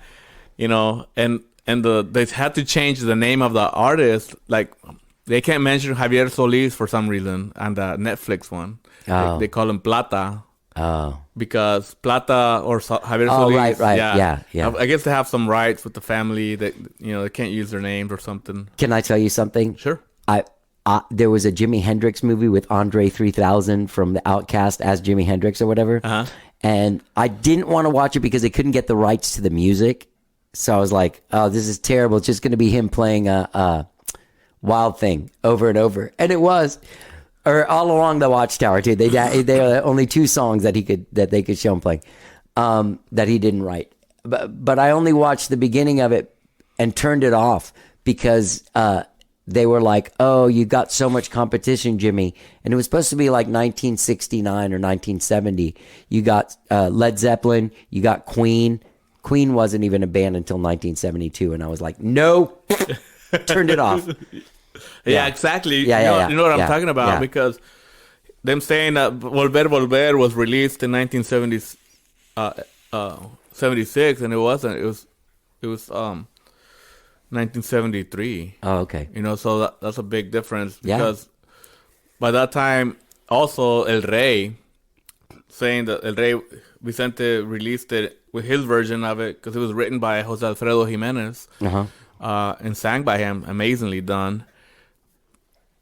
you know, and they had to change the name of the artist. Like, they can't mention Javier Solis for some reason on the Netflix one. Oh. They call him Plata. Oh. Because Plata or Javier Oh, Solis, right, yeah. I guess they have some rights with the family that, you know, they can't use their names or something. Can I tell you something? Sure. There was a Jimi Hendrix movie with Andre 3000 from the Outcast as Jimi Hendrix or whatever. Uh-huh. And I didn't want to watch it because they couldn't get the rights to the music. So I was like, oh, this is terrible. It's just going to be him playing a Wild Thing over and over. And it was. Or All Along the Watchtower too. They are the only two songs that they could show him playing, that he didn't write. But I only watched the beginning of it and turned it off because they were like, "Oh, you got so much competition, Jimmy." And it was supposed to be like 1969 or 1970. You got Led Zeppelin, you got Queen. Queen wasn't even a band until 1972, and I was like, "No," turned it off. Yeah, exactly. Yeah, you know what I'm yeah, talking about, yeah. because them saying that Volver was released in 1976, and it wasn't. It was 1973. Oh, okay. You know, so that's a big difference, Yeah. because by that time, also El Rey, saying that El Rey Vicente released it with his version of it because it was written by Jose Alfredo Jimenez, and sang by him, amazingly done.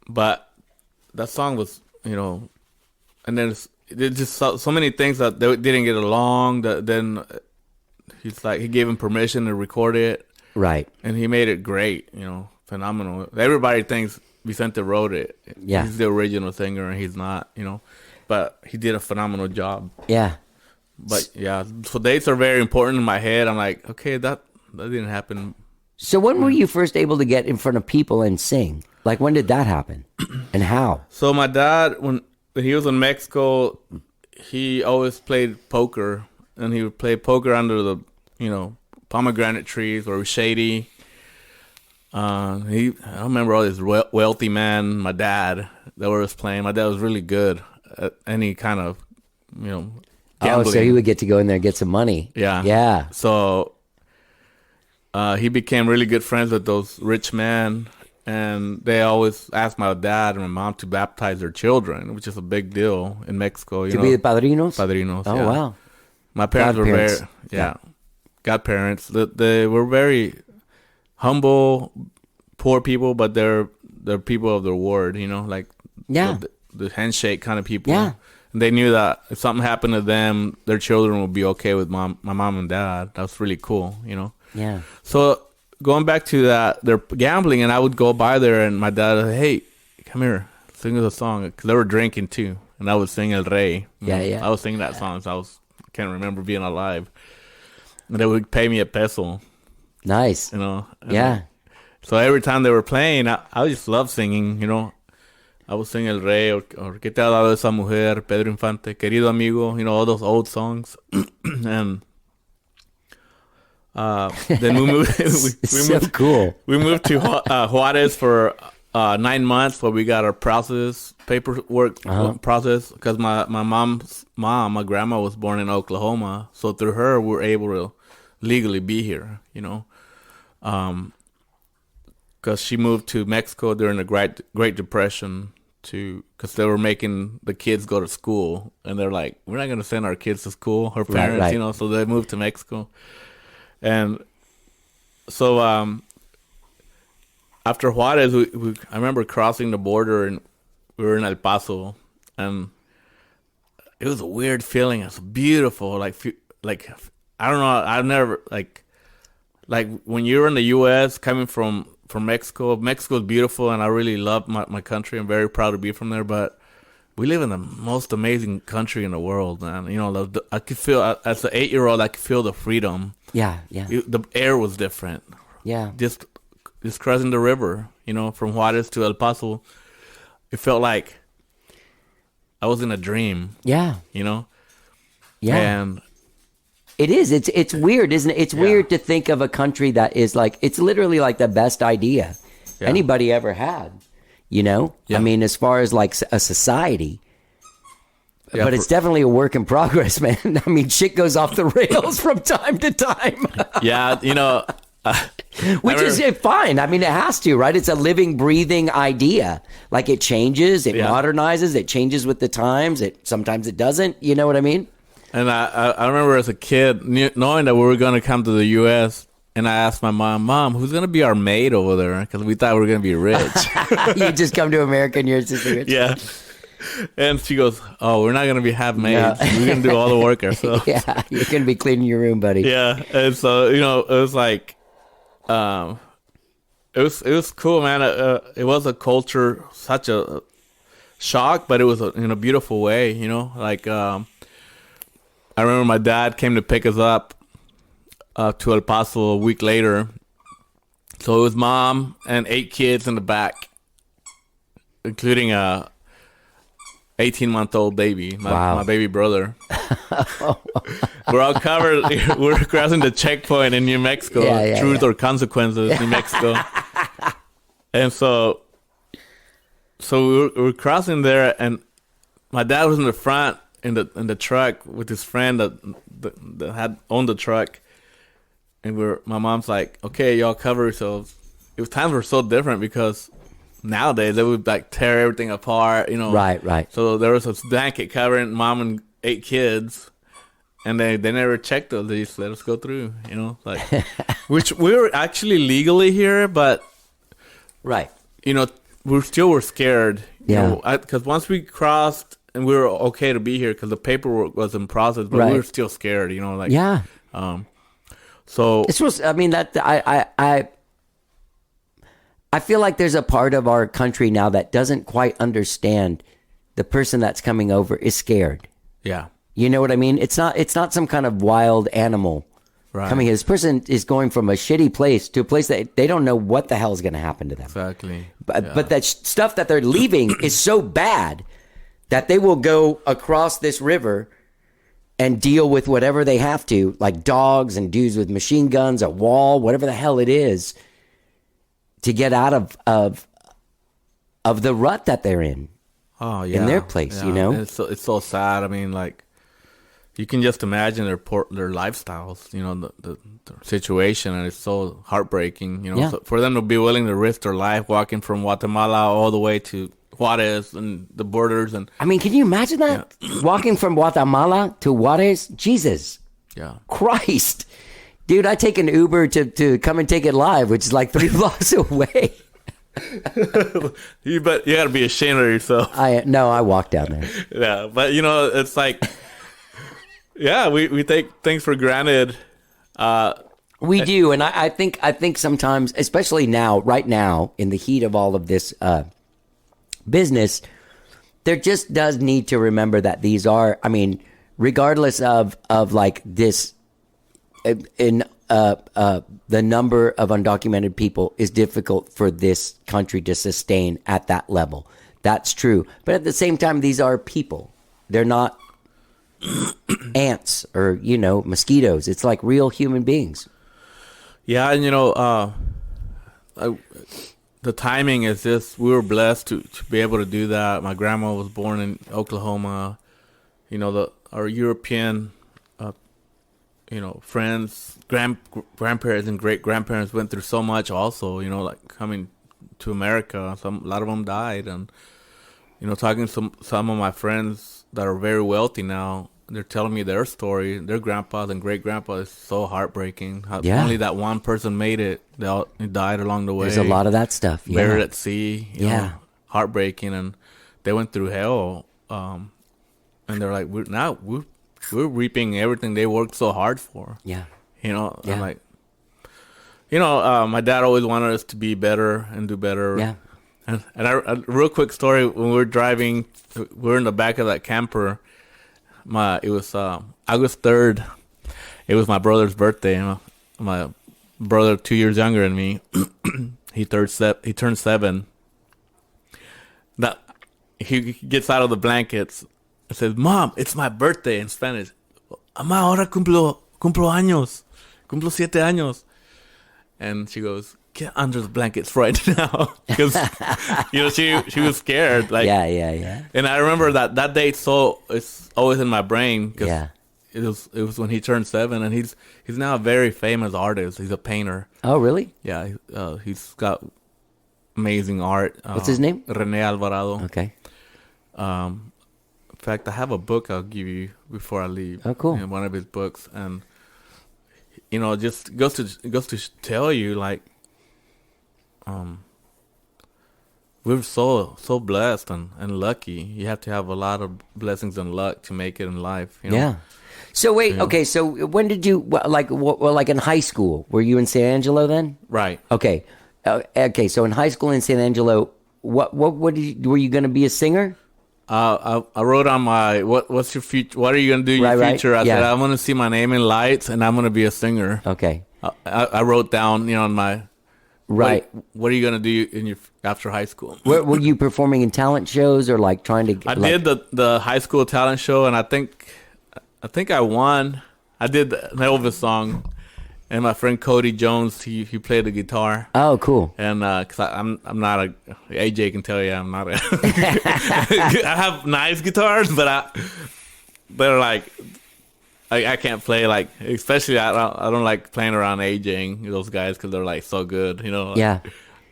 But that song was, you know, and then there's just so many things that they didn't get along. That then he gave him permission to record it, Right. and he made it great, you know, phenomenal. Everybody thinks Vicente wrote it. Yeah. He's the original singer, and he's not, you know, but he did a phenomenal job. Yeah. But yeah, so dates are very important in my head. I'm like, okay, that didn't happen. So when were you first able to get in front of people and sing? Like, when did that happen? And how? So my dad, when he was in Mexico, he always played poker, and he would play poker under the, you know, pomegranate trees or shady. I remember all these wealthy men, my dad, that was playing. My dad was really good at any kind of, you know, gambling. Oh, so he would get to go in there and get some money. Yeah. Yeah. So he became really good friends with those rich men, and they always asked my dad and my mom to baptize their children, which is a big deal in Mexico. You To know, be the padrinos? padrinos. Oh, yeah. wow. My parents were Godparents. very, godparents. They were very humble, poor people, but they're people of their word. You know, like Yeah. the handshake kind of people. Yeah. And they knew that if something happened to them, their children would be okay with my mom and dad. That's really cool. You know. Yeah. So going back to that, they're gambling, and I would go by there, and my dad would, hey, come here, sing us a song, because they were drinking too, and I would sing El Rey. Yeah, yeah. I was singing that song, so can't remember being alive, and they would pay me a peso, Nice. you know. And Yeah. so every time they were playing, I just loved singing, you know. I would sing El Rey or ¿Qué te ha dado esa mujer? Pedro Infante, Querido Amigo, you know, all those old songs, and. Then we moved. So cool. We moved to Juarez for 9 months, where we got our paperwork process, because my mom's mom, my grandma, was born in Oklahoma, so through her we were able to legally be here. You know, because she moved to Mexico during the Great Depression because they were making the kids go to school, and they're like, we're not going to send our kids to school, her parents, right. you know, so they moved to Mexico. And so after Juarez, I remember crossing the border, and we were in El Paso, and it was a weird feeling. It's beautiful, like I don't know. I've never like when you're in the U.S. coming from Mexico. Mexico is beautiful, and I really love my country. I'm very proud to be from there. But we live in the most amazing country in the world, man. You know, I could feel as an 8-year-old, I could feel the freedom. Yeah. The air was different. Yeah. Just crossing the river, you know, from Juarez to El Paso, it felt like I was in a dream. Yeah. You know. Yeah. And it is. It's weird, isn't it? It's weird to think of a country that is like, it's literally like the best idea anybody ever had, you know? Yeah. I mean, as far as like a society. But it's definitely a work in progress, man. I mean, shit goes off the rails from time to time. Yeah, you know. Which is fine. I mean, it has to, right? It's a living, breathing idea. Like it changes, it modernizes, it changes with the times. Sometimes it doesn't. You know what I mean? And I remember as a kid knowing that we were going to come to the U.S. and I asked my Mom, who's going to be our maid over there? Because we thought we were going to be rich. You just come to America and you're just rich. Yeah. And she goes, "Oh, we're not going to have maids. No. We're going to do all the work ourselves." Yeah, you're going to be cleaning your room, buddy. Yeah. And so, you know, it was like, it was cool, man. It was a culture, such a shock, but it was in a beautiful way, you know, like, I remember my dad came to pick us up to El Paso a week later. So it was Mom and 8 kids in the back, including a 18-month-old baby, my baby brother. We're all covered. We're crossing the checkpoint in New Mexico, Truth or Consequences, New Mexico. And so we're crossing there, and my dad was in the front in the truck with his friend that had owned the truck, and my mom's like, "Okay, y'all cover yourselves." Times were so different because nowadays they would like tear everything apart, you know. Right. So there was a blanket covering Mom and 8 kids, and they never checked us. They just let us go through, you know, like which we were actually legally here, but you know, we still were scared, you know, because once we crossed. And we were okay to be here because the paperwork was in process, but we were still scared, you know, like so this was. I mean, that I feel like there's a part of our country now that doesn't quite understand the person that's coming over is scared. Yeah, you know what I mean. It's not some kind of wild animal coming here. This person is going from a shitty place to a place that they don't know what the hell is going to happen to them. Exactly. But that stuff that they're leaving is so bad that they will go across this river and deal with whatever they have to, like dogs and dudes with machine guns, a wall, whatever the hell it is, to get out of the rut that they're in. Oh yeah, in their place, you know. It's so sad. I mean, like you can just imagine their lifestyles, you know, the situation, and it's so heartbreaking, you know. Yeah. So for them to be willing to risk their life walking from Guatemala all the way to Juarez and the borders, and I mean, can you imagine that? Walking from Guatemala to Juarez? Jesus. Yeah. Christ. Dude, I take an Uber to come and take it live, which is like 3 blocks away. you gotta be ashamed of yourself. I walk down there. Yeah, but you know, it's like we take things for granted. We do, and I think sometimes, especially right now, in the heat of all of this business, there just does need to remember that these are, I mean, regardless of like this, in the number of undocumented people is difficult for this country to sustain at that level. That's true, but at the same time, these are people. They're not ants or, you know, mosquitoes. It's like real human beings. Yeah, and you know, the timing is just, we were blessed to be able to do that. My grandma was born in Oklahoma. You know, our European, you know, friends, grandparents and great grandparents went through so much also, you know, like coming to America. A lot of them died. And, you know, talking to some of my friends that are very wealthy now, they're telling me their story. Their grandpas and great grandpas is so heartbreaking. How only that one person made it. They died along the way. There's a lot of that stuff. Buried at sea. You know, heartbreaking, and they went through hell. and they're like, we're reaping everything they worked so hard for. Yeah. You know, Yeah. I'm like, my dad always wanted us to be better and do better. Yeah. And a real quick story, when we were driving, we were in the back of that camper. It was August 3rd. It was my brother's birthday. My brother, 2 years younger than me, he turned 7. That he gets out of the blankets and says, "Mom, it's my birthday," in Spanish. "Mamá, ahora cumplo años. Cumplo 7 años." And she goes, "Get under the blankets right now," because she was scared. Like, yeah. And I remember that date, so it's always in my brain. Cause Yeah. It was when he turned 7, and he's now a very famous artist. He's a painter. Oh, really? Yeah, he's got amazing art. What's his name? Rene Alvarado. Okay. In fact, I have a book I'll give you before I leave. Oh, cool. One of his books, and just goes to tell you, like, we're so blessed and lucky. You have to have a lot of blessings and luck to make it in life. Yeah. So wait, okay. So when did you like in high school? Were you in San Angelo then? Right. Okay. Okay. So in high school in San Angelo, were you going to be a singer? I wrote on my what's your future? What are you gonna do in your Right. future? I Yeah. said I'm gonna see my name in lights, and I'm gonna be a singer. Okay. I wrote down, on my Right. What are you gonna do in your after high school? Were you performing in talent shows or like trying to? I did the high school talent show, and I think I won. I did the Elvis song, and my friend Cody Jones he played the guitar. Oh, cool. And cause I'm not AJ can tell you I'm not a I have nice guitars, but they're like I can't play, like, especially I don't like playing around AJing those guys because they're like so good, Yeah.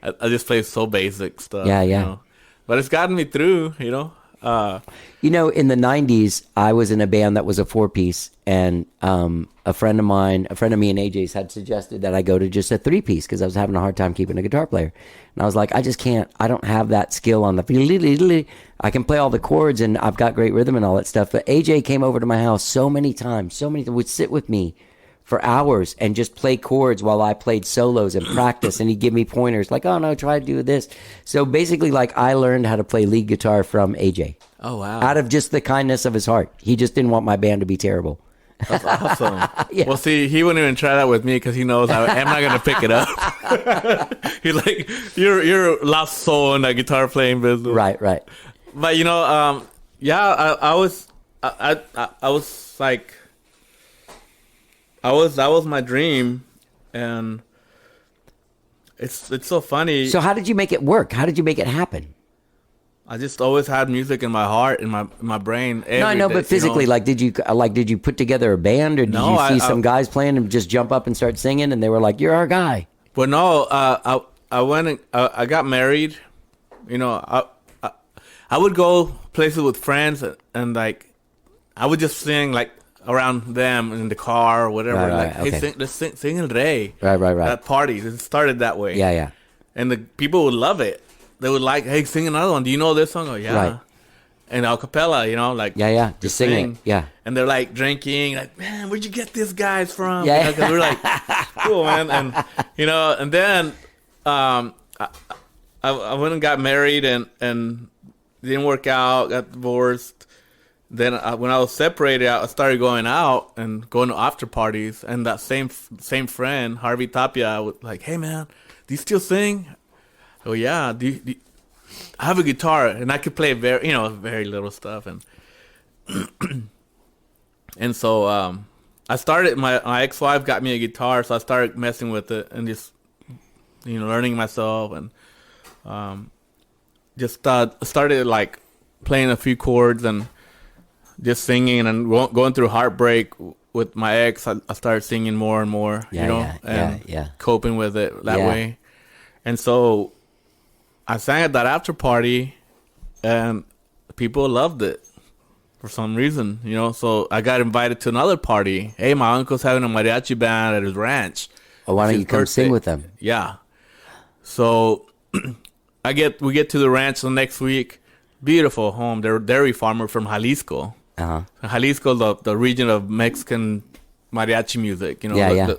I just play so basic stuff. Yeah. But it's gotten me through. In the 90s, I was in a band that was a 4-piece, and a friend of me and AJ's had suggested that I go to just a 3-piece because I was having a hard time keeping a guitar player. And I was like, I just can't. I don't have that skill on the... I can play all the chords, and I've got great rhythm and all that stuff. But AJ came over to my house so many times, would sit with me for hours and just play chords while I played solos and practice, and he'd give me pointers like, oh no, try to do this. So basically, like, I learned how to play lead guitar from AJ. Oh wow. Out of just the kindness of his heart. He just didn't want my band to be terrible. That's awesome. Yeah. Well, see, he wouldn't even try that with me because he knows I'm not gonna pick it up. He's like, you're lost soul in that guitar playing business. Right. But I was like, that was my dream, and it's so funny. So how did you make it work? How did you make it happen? I just always had music in my heart, in my brain. No, I know, but physically, like, did you put together a band, or did you see some guys playing and just jump up and start singing, and they were like, "You're our guy"? Well, no, I went and I got married. I would go places with friends, and like, I would just sing like around them in the car or whatever. Right, Hey, okay. let's sing El Rey. Right. At parties, it started that way. Yeah. And the people would love it. They would like, hey, sing another one. Do you know this song? Oh, yeah. Right. And a cappella, like, Yeah. Just singing. Yeah. And they're like drinking, like, man, where'd you get these guys from? Yeah. Because we're like, cool, man. And and then I went and got married, and didn't work out. Got divorced. Then when I was separated, I started going out and going to after parties. And that same friend, Harvey Tapia, was like, hey, man, do you still sing? Oh yeah, I have a guitar and I could play very little stuff, and and so I started. My ex-wife got me a guitar, so I started messing with it and just learning myself, and just started like playing a few chords and just singing, and going through heartbreak with my ex. I started singing more and more, and coping with it that way, and so I sang at that after party, and people loved it for some reason, So I got invited to another party. Hey, my uncle's having a mariachi band at his ranch. Oh, why don't you come sing with them? Yeah. So we get to the ranch the next week. Beautiful home. They're a dairy farmer from Jalisco. Jalisco, the region of Mexican mariachi music. You know,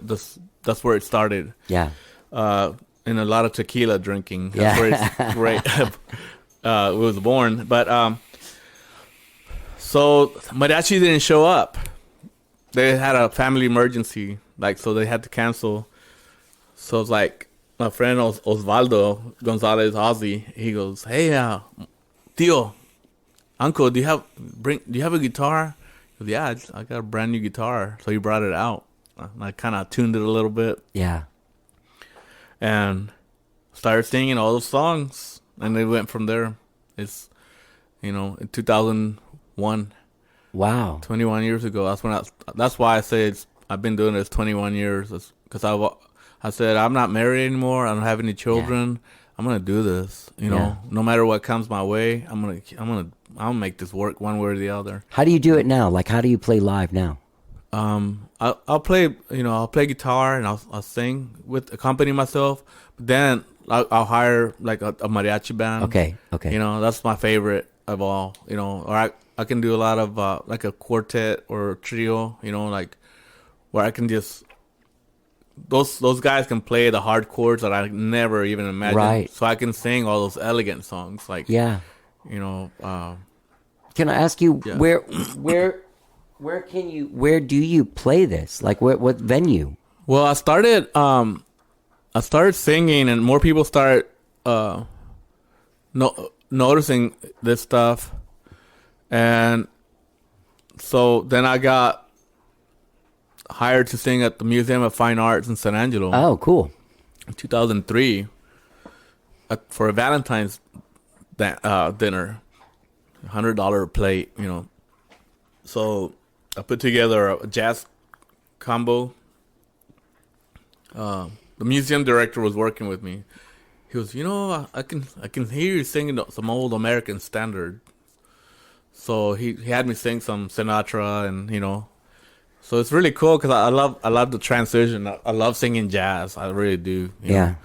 that's where it started. Yeah. And a lot of tequila drinking. That's where it's great. It was born. But so mariachi didn't show up. They had a family emergency, so they had to cancel. So it's like my friend Osvaldo Gonzalez Ozzy. He goes, "Hey, Tio, Uncle, do you have a guitar?" He goes, "Yeah, I got a brand new guitar." So he brought it out. I kind of tuned it a little bit. Yeah. And started singing all those songs, and they went from there. It's, in 2001. Wow. 21 years ago. That's why I say I've been doing this 21 years. Because I said I'm not married anymore. I don't have any children. I'm gonna do this. No matter what comes my way, I'll make this work one way or the other. How do you do it now? Like, how do you play live now? I'll play guitar and I'll sing accompany myself. But then I'll hire like a mariachi band. Okay. That's my favorite of all. Or I can do a lot of like a quartet or a trio. Like where I can just those guys can play the hard chords that I never even imagined. Right. So I can sing all those elegant songs. Like Can I ask you where do you play this? Like what venue? Well, I started singing, and more people started noticing this stuff, and so then I got hired to sing at the Museum of Fine Arts in San Angelo. Oh, cool! In 2003, for a Valentine's dinner, $100 plate. So I put together a jazz combo. The museum director was working with me. He goes, I can hear you singing some old American standard. So he had me sing some Sinatra, and so it's really cool because I love the transition. I love singing jazz. I really do. You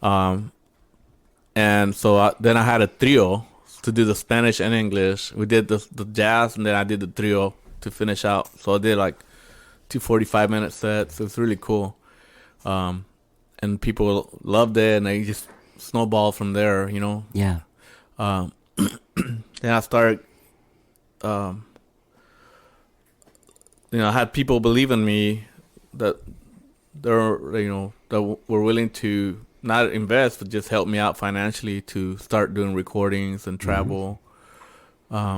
know? And so then I had a trio to do the Spanish and English. We did the jazz, and then I did the trio to finish out. So I did like 2 45-minute sets. It was really cool. And people loved it, and they just snowballed from there, Yeah. Then I started, I had people believe in me that that were willing to not invest, but just help me out financially to start doing recordings and travel.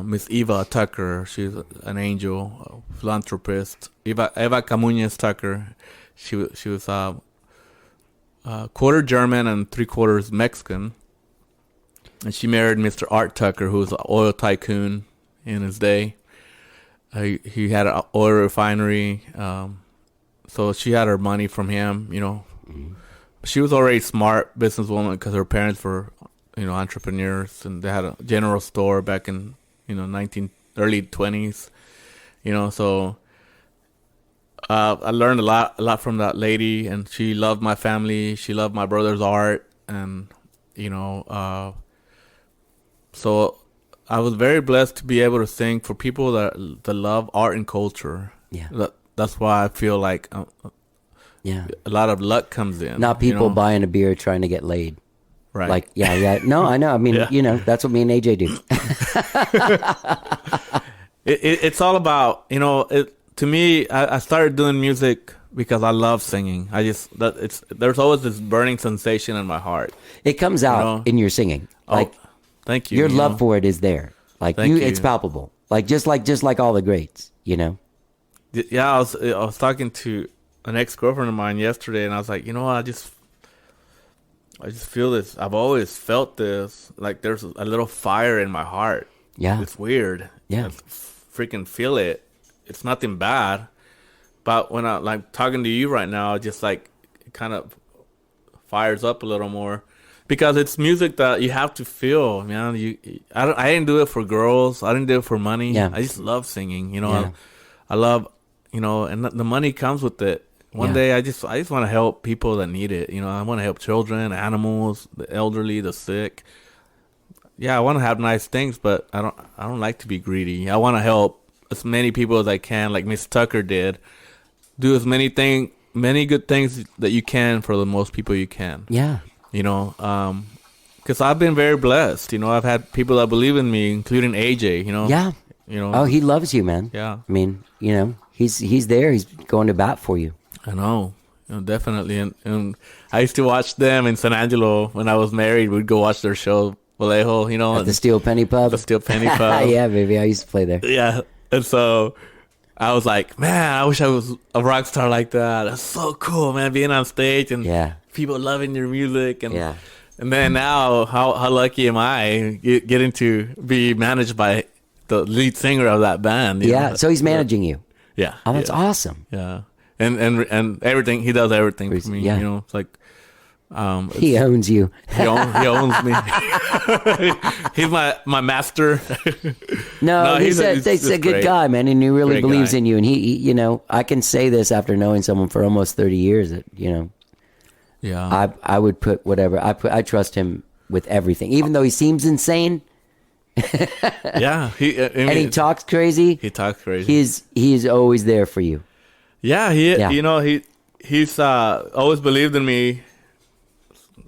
Miss Eva Tucker, she's an angel, a philanthropist. Eva Camuñez Tucker, she was quarter German and 3/4 Mexican, and she married Mr. Art Tucker, who was an oil tycoon in his day. He had an oil refinery, so she had her money from him. She was already a smart businesswoman because her parents were, entrepreneurs, and they had a general store back in, early 20s, so I learned a lot from that lady, and she loved my family. She loved my brother's art, and, so I was very blessed to be able to sing for people that love art and culture. Yeah. That's why I feel like a lot of luck comes in. Not people buying a beer trying to get laid. Right. Like, No, I know. I mean, that's what me and AJ do. It's all about, to me, I started doing music because I love singing. There's always this burning sensation in my heart. It comes out in your singing. Like, thank you. Your love for it is there. Like it's palpable. Like just like all the greats, Yeah, I was talking to an ex-girlfriend of mine yesterday, and I was like, I just feel this. I've always felt this. Like there's a little fire in my heart. Yeah. It's weird. Yeah. I freaking feel it. It's nothing bad. But when I like talking to you right now, it just like it kind of fires up a little more. Because it's music that you have to feel, man. I didn't do it for girls. I didn't do it for money. Yeah. I just love singing. Yeah. I love, and the money comes with it. One day, I just want to help people that need it. I want to help children, animals, the elderly, the sick. Yeah, I want to have nice things, but I don't like to be greedy. I want to help as many people as I can, like Miss Tucker did. Do as many good things that you can for the most people you can. Yeah. You know, because I've been very blessed. You know, I've had people that believe in me, including AJ. You know. Yeah. You know. Oh, he loves you, man. Yeah. I mean, you know, he's there. He's going to bat for you. I know. You know, definitely. And I used to watch them in San Angelo when I was married. We'd go watch their show, Vallejo, you know. At the Steel Penny Pub? The Steel Penny Pub. Yeah, baby. I used to play there. Yeah. And so I was like, man, I wish I was a rock star like that. That's so cool, man, being on stage and people loving your music. And and then now, how lucky am I getting to be managed by the lead singer of that band. You know? So he's managing you. Yeah. Oh, that's awesome. Yeah. And everything, he does everything for me. Yeah. You know, it's like, he owns you. He owns me. He's my master. No, he's a good great guy, man, and he really believes guy. in you. And he, you know, I can say this after knowing someone for almost 30 years. That, you know, I would put whatever I trust him with everything, even though he seems insane. Yeah, and he talks crazy. He talks crazy. He's always there for you. Yeah, you know, he's always believed in me.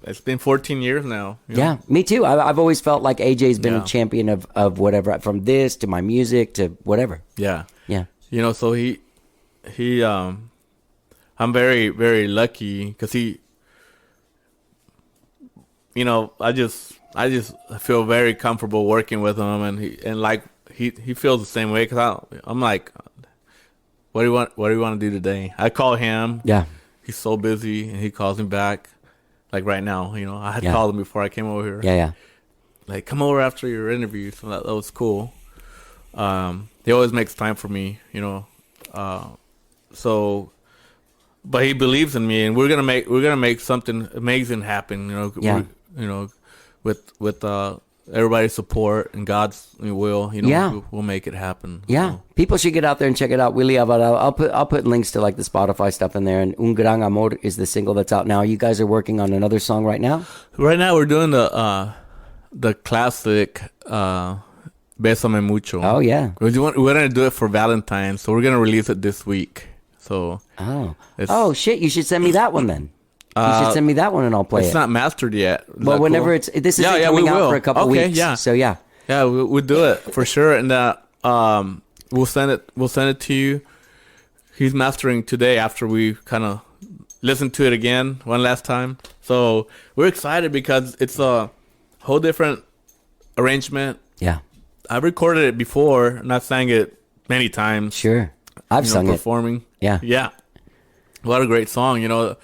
It's been 14 years now. Yeah, me too. I've always felt like AJ's been a champion of whatever, from this to my music to whatever. Yeah. Yeah. You know, so he I'm very, very lucky because he, you know, I just feel very comfortable working with him, and he feels the same way because I'm like, what do you want to do today? I call him. Yeah. He's so busy, and he calls me back. Like right now, you know, I had called him before I came over here. Yeah. Like, come over after your interview. So that was cool. He always makes time for me, you know. But he believes in me, and we're gonna make something amazing happen. You know. Yeah. You know, with everybody's support and God's will, you know, we'll make it happen. Yeah. So. People should get out there and check it out. Willie Alvarado. I'll put links to like the Spotify stuff in there. And Un Gran Amor is the single that's out now. You guys are working on another song right now? Right now we're doing the classic Bésame Mucho. Oh yeah. We're gonna do it for Valentine's, so we're gonna release it this week. So shit, you should send me that one then. You should send me that one and I'll play it. It's not mastered yet. Well, whenever cool? this is coming out for a couple weeks. Yeah. So yeah. Yeah, we'll do it for sure, and we'll send it to you. He's mastering today after we kind of listen to it again one last time. So we're excited because it's a whole different arrangement. Yeah. I've recorded it before and I've sang it many times. Sure. I've sung performing. Yeah. Yeah. What a great song, you know.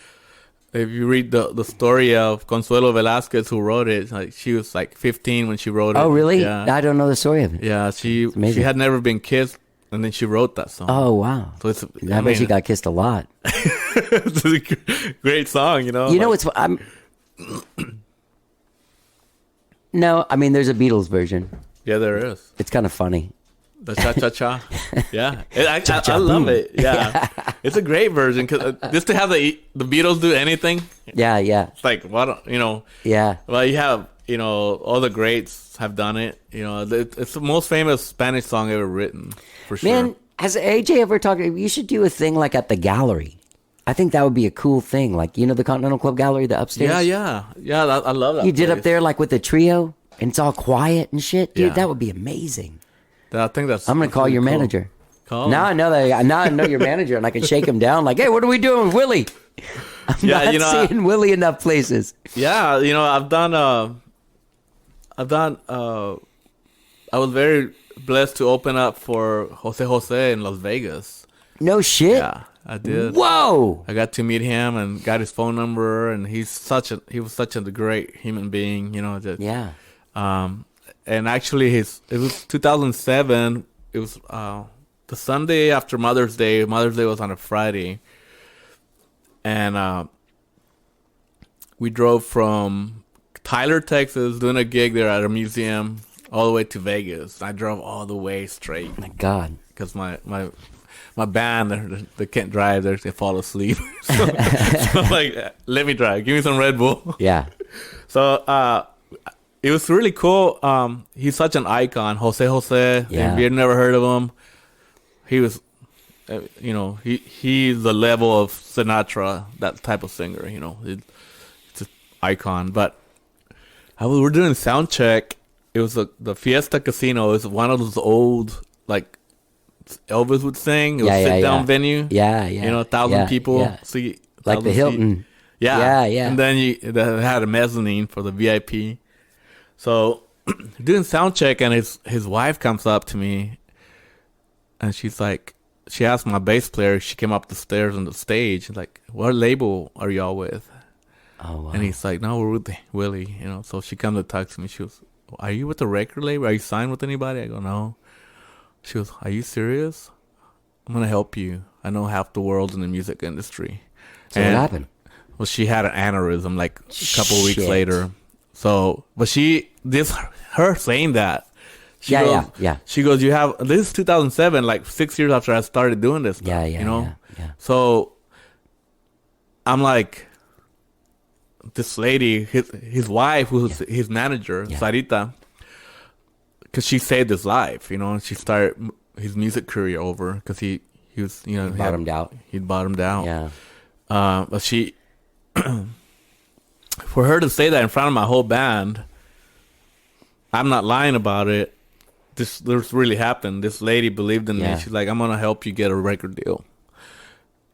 If you read the story of Consuelo Velasquez, who wrote it, like she was like 15 when she wrote it. Oh, really? Yeah. I don't know the story of it. Yeah, she had never been kissed, and then she wrote that song. Oh, wow. So it's, I bet she got kissed a lot. It's a great song, you know. You know what's No, I mean there's a Beatles version. Yeah, there is. It's kind of funny. The cha-cha-cha. Yeah. I love it. Yeah. It's a great version because just to have the Beatles do anything. Yeah. It's like, what, you know. Yeah. Well, you have, you know, all the greats have done it. You know, it's the most famous Spanish song ever written, for sure. Man, has AJ ever talked, you should do a thing like at the gallery. I think that would be a cool thing. Like, you know, the Continental Club Gallery, the upstairs? Yeah. I love that You did place. up there like with the trio and it's all quiet and shit? Dude, Yeah. that would be amazing. I think that's. I'm going to call your cool. manager. Call now him. I know your manager and I can shake him down like, hey, what are we doing with Willie? I'm not seeing Willie enough places. Yeah, you know, I was very blessed to open up for Jose in Las Vegas. No shit? Yeah, I did. Whoa! I got to meet him and got his phone number, and he was such a great human being, you know. Yeah. And actually, it was 2007. It was the Sunday after Mother's Day. Mother's Day was on a Friday, and we drove from Tyler, Texas, doing a gig there at a museum, all the way to Vegas. I drove all the way straight. My God, because my band, they can't drive. They fall asleep. so I'm like, let me drive. Give me some Red Bull. Yeah. So it was really cool. He's such an icon, Jose. Yeah. If you've never heard of him, he was, he's the level of Sinatra, that type of singer. It's an icon. But we're doing sound check. It was the Fiesta Casino. It's one of those old, like Elvis would sing. It was a sit-down venue. Yeah, yeah. 1,000 people. Yeah. See, Like the Hilton. Yeah, yeah. And then they had a mezzanine for the VIP. So doing sound check, and his wife comes up to me, and she's like, she asked my bass player. She came up the stairs on the stage, like, what label are y'all with? Oh, wow. And he's like, no, we're with Willie. So she comes to talk to me. She goes, are you with the record label? Are you signed with anybody? I go, no. She goes, are you serious? I'm gonna help you. I know half the world in the music industry. So what happened? Well, she had an aneurysm like a couple of weeks Shit. later. So, but her saying that. She goes, She goes, this is 2007, like 6 years after I started doing this stuff, Yeah. So, I'm like, this lady, his wife, who's his manager, Sarita, because she saved his life, and she started his music career over because he was, Bottomed out. He'd bottomed out. Yeah. But she, for her to say that in front of my whole band, I'm not lying about it. This really happened. This lady believed in me. She's like, I'm gonna help you get a record deal.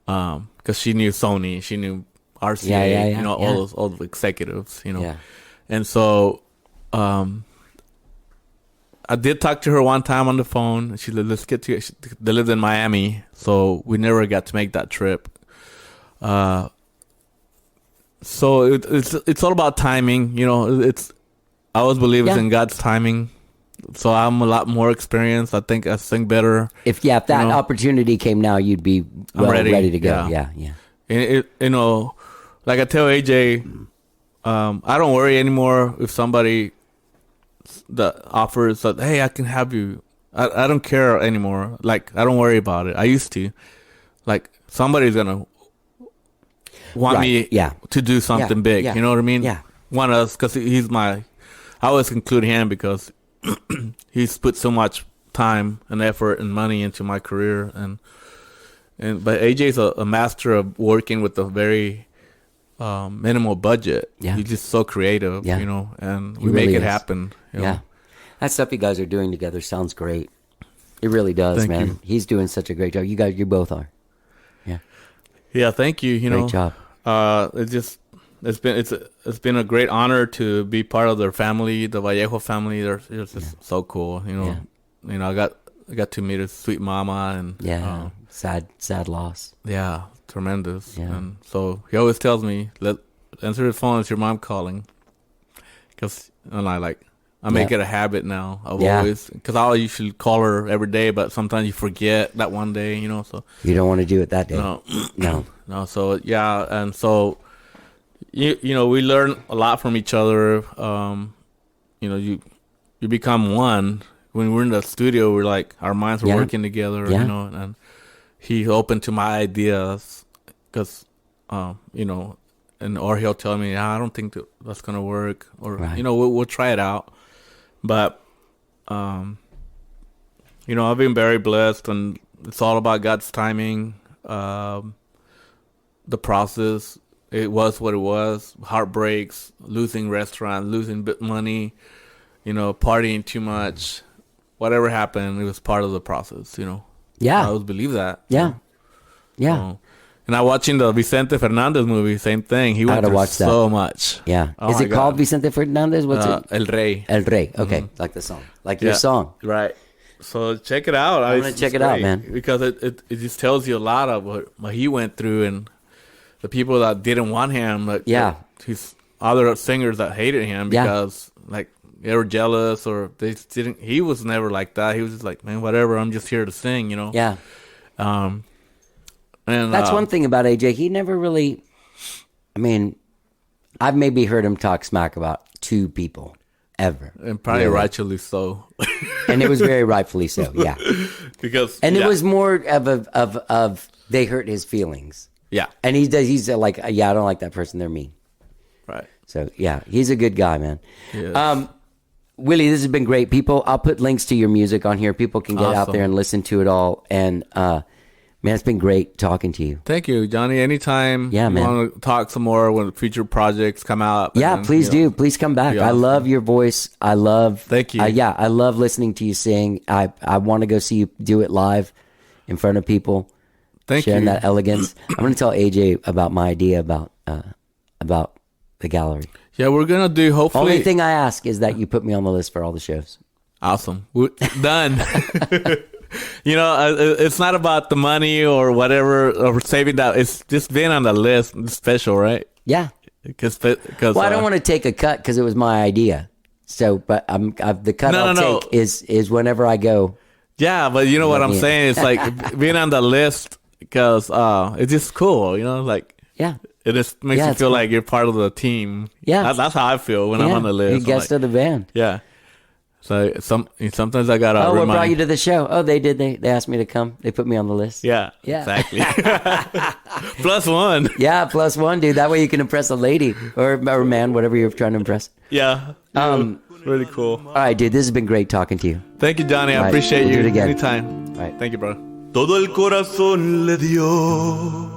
Because she knew Sony, she knew RCA, all the executives, And so, I did talk to her one time on the phone. She said, let's get to it. They lived in Miami, so we never got to make that trip. So it's all about timing, I always believe it's in God's timing. So I'm a lot more experienced. I think I sing better. If that opportunity came now, you'd be ready to go. Yeah. And like I tell AJ, I don't worry anymore if somebody that offers that, hey, I can have you. I don't care anymore. Like, I don't worry about it. I used to. Like, somebody's gonna want me to do something big. You know what I mean? Yeah. Want us, because I always include him because he's put so much time and effort and money into my career, but AJ's a master of working with a very minimal budget. Yeah. He's just so creative, and we really make it is. happen. Yeah. That stuff you guys are doing together sounds great. It really does, Thank man. you. He's doing such a great job. You both are. Yeah. Yeah, thank you. Great job. It's been a great honor to be part of their family, the Vallejo family. They're just so cool. I got to meet his sweet mama, and sad loss. Yeah, tremendous. Yeah. And so he always tells me, answer the phone, it's your mom calling. I make it a habit now of always, because I usually call her every day, but sometimes you forget that one day, so. You don't want to do it that day. No. No. So, yeah. And so, we learn a lot from each other. You become one. When we're in the studio, we're like, our minds are working together, and he's open to my ideas because, or he'll tell me, I don't think that's going to work, or, we'll try it out. But, I've been very blessed, and it's all about God's timing. The process, it was what it was. Heartbreaks, losing restaurants, losing money, partying too much. Whatever happened, it was part of the process, Yeah. I always believe that. Yeah. Yeah. And I'm watching the Vicente Fernandez movie, same thing. He went through so much. Yeah. Oh Is my it called God. Vicente Fernandez? What's it? El Rey. El Rey. Okay. Like the song. Like your song. Right. So check it out. I'm gonna check it out, man. Because it just tells you a lot of what he went through, and the people that didn't want him. His other singers that hated him because they were jealous, or they didn't. He was never like that. He was just like, man, whatever. I'm just here to sing, Yeah. And That's one thing about AJ. He never really. I mean, I've maybe heard him talk smack about two people ever, and probably rightfully so. And it was very rightfully so. Yeah. Because it was more of they hurt his feelings. Yeah. And he's like, I don't like that person. They're mean. Right. So yeah, he's a good guy, man. Yes. Willie, this has been great. I'll put links to your music on here. People can get out Awesome. there and listen to it all. And man, it's been great talking to you. Thank you, Johnny. Anytime Yeah, you man. want to talk some more when future projects come out. Yeah, and, please you know, do. Please come back. be I awesome. love your voice. Thank you. I love listening to you sing. I want to go see you do it live in front of people. Thank sharing you. that elegance. I'm going to tell AJ about my idea about the gallery. Yeah, we're gonna do hopefully. Only thing I ask is that you put me on the list for all the shows. Awesome. Done. You know, it's not about the money or whatever or saving that. It's just being on the list. It's special, right? Yeah. Because Well, I don't want to take a cut because it was my idea. So, but the cut I'll take is whenever I go. Yeah, but you know what I'm Yeah. saying? It's like being on the list because it's just cool, you know, like Yeah. it just makes Yeah, you it's feel cool. like you're part of the team. Yeah. That's how I feel when I'm on the list. You I'm guest like, of the band. yeah. So sometimes I gotta Oh, what remind. brought you to the show? Oh, they did. They asked me to come. They put me on the list. Yeah, Yeah. exactly. +1. Yeah, +1, dude. That way you can impress a lady or man, whatever you're trying to impress. Yeah. Really cool. All right, dude. This has been great talking to you. Thank you, Johnny. I Right, appreciate we'll do you. it again. Anytime. All right. Thank you, bro. Todo el corazón le dio.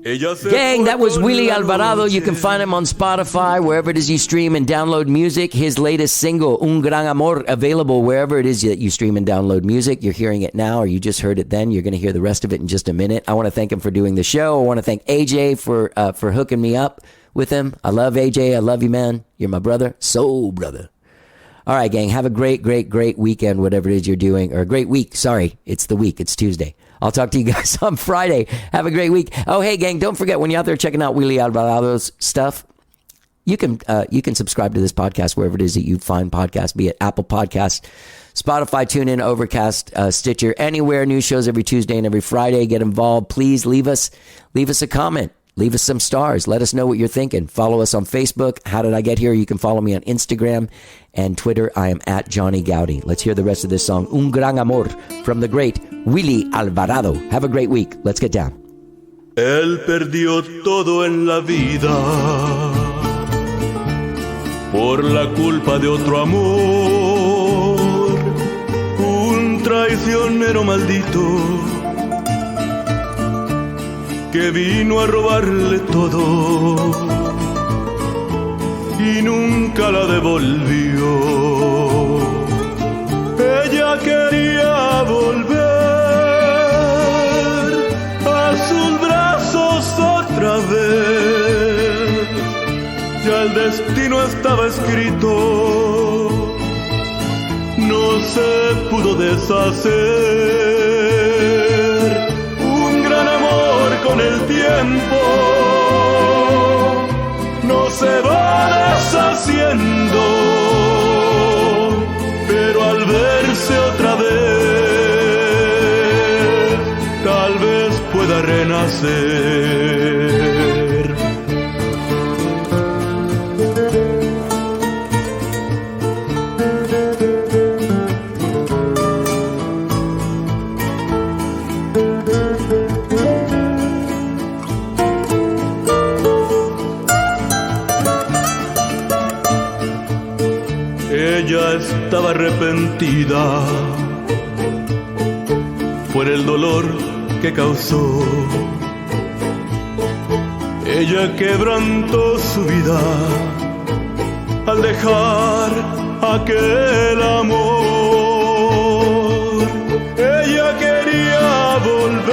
Ella se Gang, that was fue con Willie la Alvarado. You can noche. find him on Spotify, wherever it is you stream and download music. His latest single, Un Gran Amor, available wherever it is that you stream and download music. You're hearing it now, or you just heard it then. You're going to hear the rest of it in just a minute. I want to thank him for doing the show. I want to thank AJ for hooking me up with him. I love AJ. I love you, man. You're my brother. Soul brother. All right, gang. Have a great, great, great weekend, whatever it is you're doing. Or a great week. Sorry, it's the week. It's Tuesday. I'll talk to you guys on Friday. Have a great week. Oh, hey, gang, don't forget, when you're out there checking out Willie Alvarado's stuff, you can subscribe to this podcast wherever it is that you find podcasts, be it Apple Podcasts, Spotify, TuneIn, Overcast, Stitcher, anywhere. New shows every Tuesday and every Friday. Get involved. Please leave us a comment. Leave us some stars. Let us know what you're thinking. Follow us on Facebook. How did I get here? You can follow me on Instagram and Twitter. I am at Johnny Gowdy. Let's hear the rest of this song, Un Gran Amor, from the great Willie Alvarado. Have a great week. Let's get down. Él perdió todo en la vida por la culpa de otro amor, un traicionero maldito que vino a robarle todo y nunca la devolvió. Ella quería volver a sus brazos otra vez. Ya el destino estaba escrito, no se pudo deshacer. Un gran amor con el tiempo no se va deshaciendo, pero al verse otra vez, tal vez pueda renacer. Ella estaba arrepentida por el dolor que causó. Ella quebrantó su vida al dejar aquel amor. Ella quería volver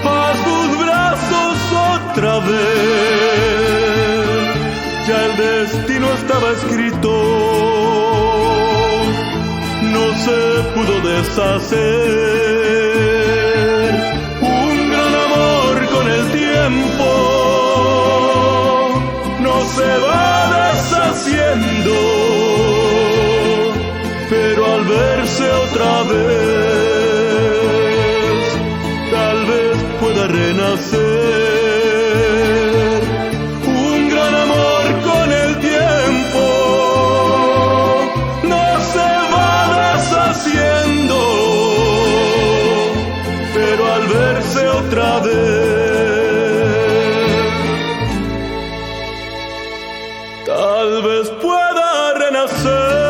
a sus brazos otra vez. Ya el destino estaba escrito, no se pudo deshacer. Un gran amor con el tiempo no se va deshaciendo, pero al verse otra vez, tal vez pueda renacer. Otra vez, tal vez pueda renacer.